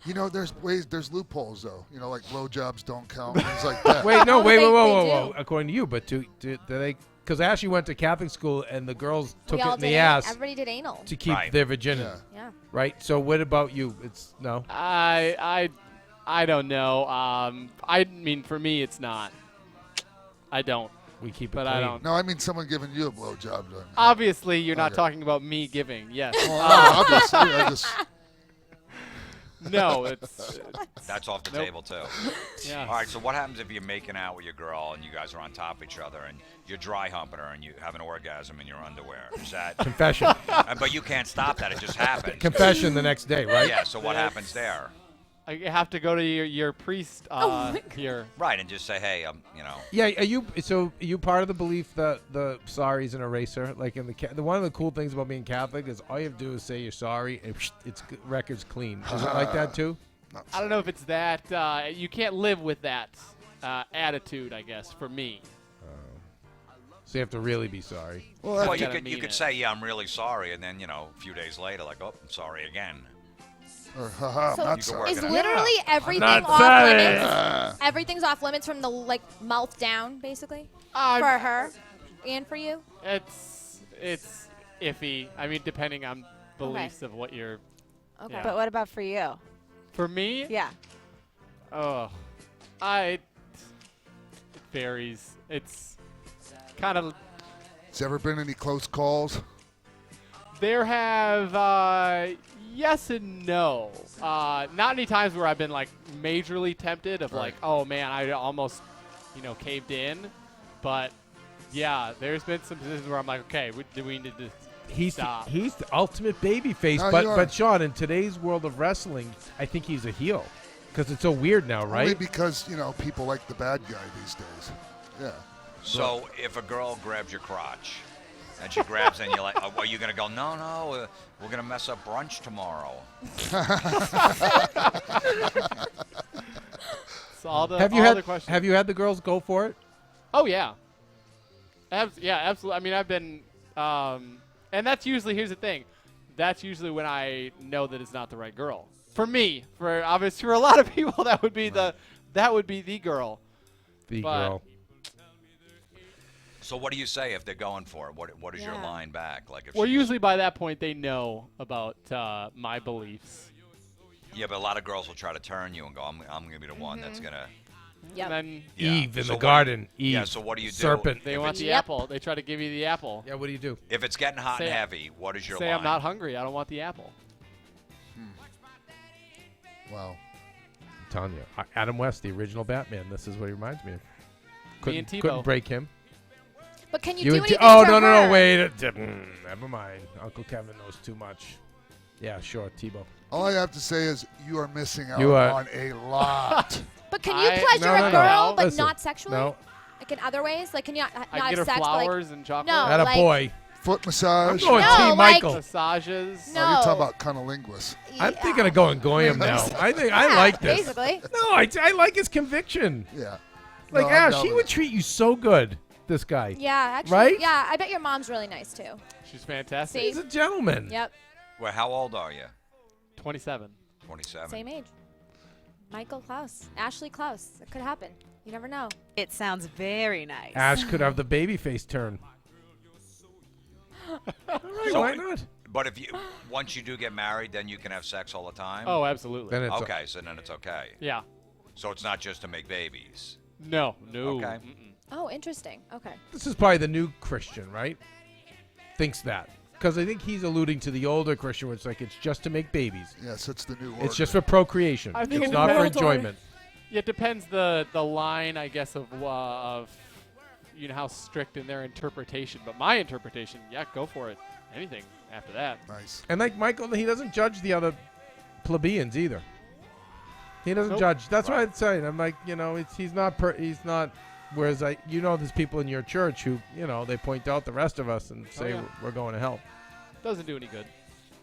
There's loopholes though. Like blowjobs don't count. Things like that. Wait, no, wait, They whoa. do. According to you, but do they? Because Ashley went to Catholic school and the girls took we it all in did the ass Everybody did anal. to keep Right. their virginity, Yeah. Yeah. right? So what about you? It's no. I don't know. I mean, for me, it's not. I don't. We keep it But clean. I don't. No, I mean someone giving you a blowjob. Obviously, you're not Okay. talking about me giving. Yes. Well, obviously, I just. No, it's That's off the Nope. table too. Yeah. All right. So what happens if you're making out with your girl and you guys are on top of each other and you're dry humping her and you have an orgasm in your underwear? Is that Confession. But you can't stop that. It just happens. Confession the next day, right? Yeah. So what happens there? I have to go to your priest here. Right, and just say, hey, Yeah, are you part of the belief that the sorry is an eraser? Like in the one of the cool things about being Catholic is all you have to do is say you're sorry and it's record's clean. Is it like that too? I don't know if it's that. You can't live with that attitude, I guess, for me. So you have to really be sorry. Well, you could say, yeah, I'm really sorry, and then a few days later, like, oh, I'm sorry again. Or, haha, So I'm not sorry. is literally everything not off sorry. limits? Everything's off limits from the mouth down, basically, for her and for you. It's iffy. I mean, depending on beliefs of what you're. Okay. Yeah. But what about for you? For me? Yeah. Oh, it varies. It's kind of. Has ever been any close calls? There have yes and no. Not any times where I've been like majorly tempted of like, oh man, I almost caved in, but yeah, there's been some positions where I'm like, okay, do we need to stop? He's the ultimate baby face, No, but you are. but Sean, in today's world of wrestling, I think he's a heel because it's so weird now, Only right? because people like the bad guy these days. Yeah. So if a girl grabs your crotch, and she grabs and you're like, oh, are you going to go, no, we're going to mess up brunch tomorrow? So all the, have you all had the questions. Have you had the girls go for it? Oh yeah. Yeah, absolutely. I mean, I've been, and that's usually, here's the thing, that's usually when I know that it's not the right girl. For me, for obviously for a lot of people, that would be the girl. The But- girl. So what do you say if they're going for it? What is your Yeah. line back? Like if Well, she's- usually by that point they know about my beliefs. Yeah, but a lot of girls will try to turn you and go, I'm going to be the one that's going to. Yep. And then Yeah. Eve in So the what- garden. Eve. Yeah, so what do you do? Serpent. they If want it's- the Yep. apple. They try to give you the apple. Yeah. What do you do? If it's getting hot Say- and heavy, what is your Say line? I'm not hungry. I don't want the apple. Wow. I'm telling you, Adam West, the original Batman. This is what he reminds me of. and Tebow. Couldn't break him. But can you do and anything Oh to no her? wait. Never mind. Uncle Kevin knows too much. Yeah, sure, Tebow. All I have to say is you are missing out You are- on a lot. But can you I- pleasure No, a no, no. girl, but Listen, not sexually? No, Like in other ways? Like can you I not get her sex, but like flowers and chocolate. No. not a like- boy. Foot massage. I'm going No, Team like- Michael. Massages. No. Oh, you're talking about cunnilingus. I'm thinking of going Goyam now. I think I Yeah, like this. Basically. No, I like his conviction. Yeah. Like No, I'm Ash, down he with would it. treat you so good. This guy. Yeah, actually. Right? Yeah, I bet your mom's really nice too. She's fantastic. See? He's a gentleman. Yep. Well, how old are you? 27. 27. Same age. Michael Klaus. Ashley Klaus. It could happen. You never know. It sounds very nice. Ash could have the baby face turn. All right, So- why not? But if you once you do get married, then you can have sex all the time? Oh, absolutely. Then it's Okay, so then it's okay. Yeah. So it's not just to make babies. No. Okay. Mm-mm. Oh, interesting. Okay. This is probably the new Christian, right? Thinks that. Because I think he's alluding to the older Christian where it's like it's just to make babies. Yes, it's the new order. It's just for procreation. I think It's it not for depends. enjoyment. Yeah, it depends the line, I guess, of how strict in their interpretation. But my interpretation, yeah, go for it. Anything after that. Nice. And like Michael, he doesn't judge the other plebeians either. He doesn't Nope. judge. That's what I'd say. I'm like, he's not. He's not. Whereas there's people in your church who, they point out the rest of us and say yeah. we're going to hell. Doesn't do any good.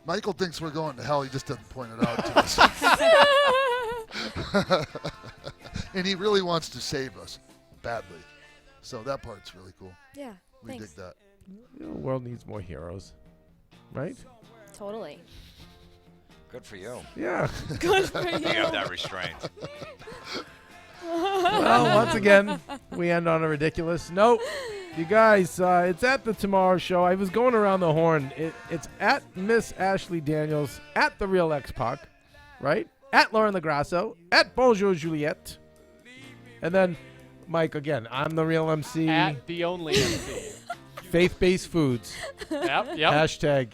Michael thinks we're going to hell. He just doesn't point it out to us. And he really wants to save us badly. So that part's really cool. Yeah. We Thanks. dig that. The world needs more heroes, right? Totally. Good for you. Yeah. Good for You have that restraint. Well, once again, we end on a ridiculous note. You guys, it's at the Tomorrow Show. I was going around the horn. It's at Miss Ashley Daniels, at The Real X-Pac, right? At Lauren Lagrasso, at Bonjour Juliette. And then, Mike, again, I'm The Real MC. At the only MC. Faith-based foods. Yep. Hashtag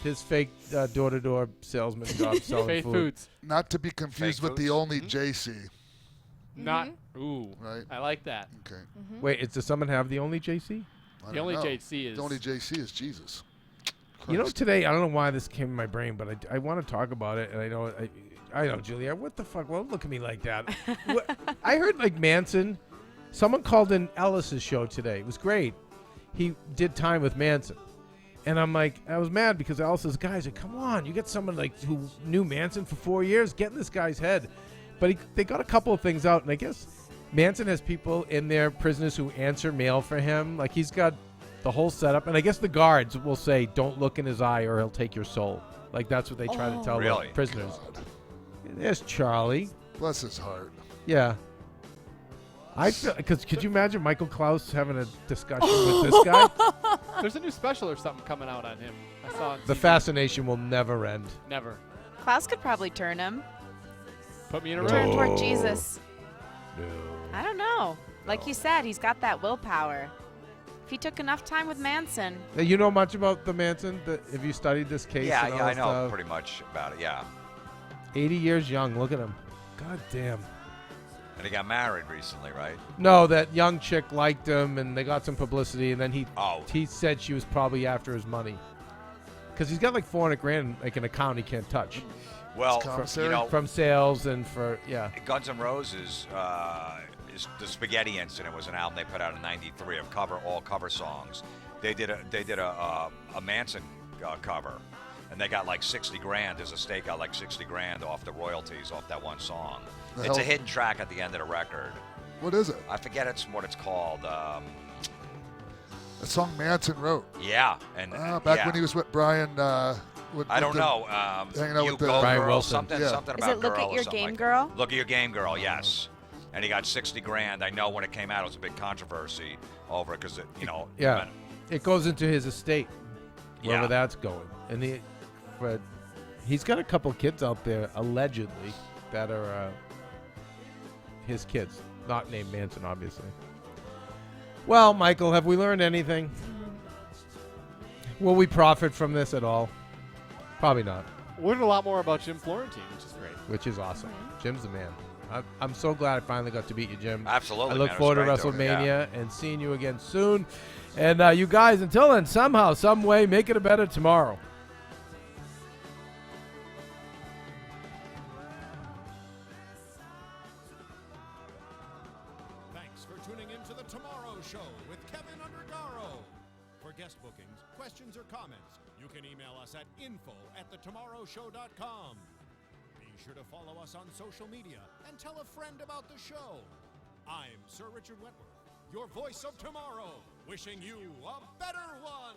his fake door-to-door salesman job selling Faith food. Foods. Not to be confused with the only JC. Not. Ooh. Right. I like that. Okay. Wait, does someone have the only JC? The only JC is. The only JC is Jesus. You know, today, I don't know why this came in my brain, but I want to talk about it, and I know, Julia, what the fuck? Well, look at me like that. I heard, like, Manson, someone called in Ellis's show today. It was great. He did time with Manson. And I'm like, I was mad because Ellis says, guys, come on, you get someone, like, who knew Manson for 4 years, get in this guy's head. But they got a couple of things out, and I guess Manson has people in there, prisoners who answer mail for him. Like, he's got the whole setup, and I guess the guards will say, don't look in his eye or he'll take your soul. Like, that's what they try to tell the prisoners. God. There's Charlie. Bless his heart. Yeah. I feel, because could you imagine Michael Klaus having a discussion with this guy? There's a new special or something coming out on him. I saw it. The fascination will never end. Never. Klaus could probably turn him. Put me in a Turn room. toward Jesus. No. I don't know. Like you said, he's got that willpower. If he took enough time with Manson. Now, you know much about the Manson? Have you studied this case? Yeah, and all I that know stuff? pretty much about it. Yeah. 80 years young. Look at him. God damn. And he got married recently, right? No, that young chick liked him, and they got some publicity, and then he said she was probably after his money. Because he's got like $400,000, like an account he can't touch. Well, you know, from sales and for, yeah. Guns N' Roses, the Spaghetti Incident was an album they put out in '93 of all cover songs. They did a Manson cover, and they got like $60,000. There's a stake got like $60,000 off the royalties off that one song. It's a hidden track at the end of the record. What is it? I forget what it's called. A song Manson wrote. Yeah, and back when he was with Brian. I don't know. Hanging out with Brian Girl, Wilson. something about Is it Look Girl at Your or something Game like Girl? That. Look at Your Game Girl, yes. And he got $60,000. I know when it came out, it was a big controversy over it because Yeah, it goes into his estate, wherever Yeah. that's going. And but he's got a couple kids out there allegedly that are his kids, not named Manson, obviously. Well, Michael, have we learned anything? Will we profit from this at all? Probably not. Learned a lot more about Jim Florentine, which is great. Which is awesome. Jim's the man. I'm so glad I finally got to beat you, Jim. Absolutely, I look man. It forward to was great doing it, WrestleMania and seeing you again soon. And you guys, until then, somehow, some way, make it a better tomorrow. Thanks for tuning in to The Tomorrow Show with Kevin Undergaro. For guest bookings, questions, or comments, you can email us at info@thetomorrowshow.com. Be sure to follow us on social media and tell a friend about the show. I'm Sir Richard Wentworth, your voice of tomorrow, wishing you a better one.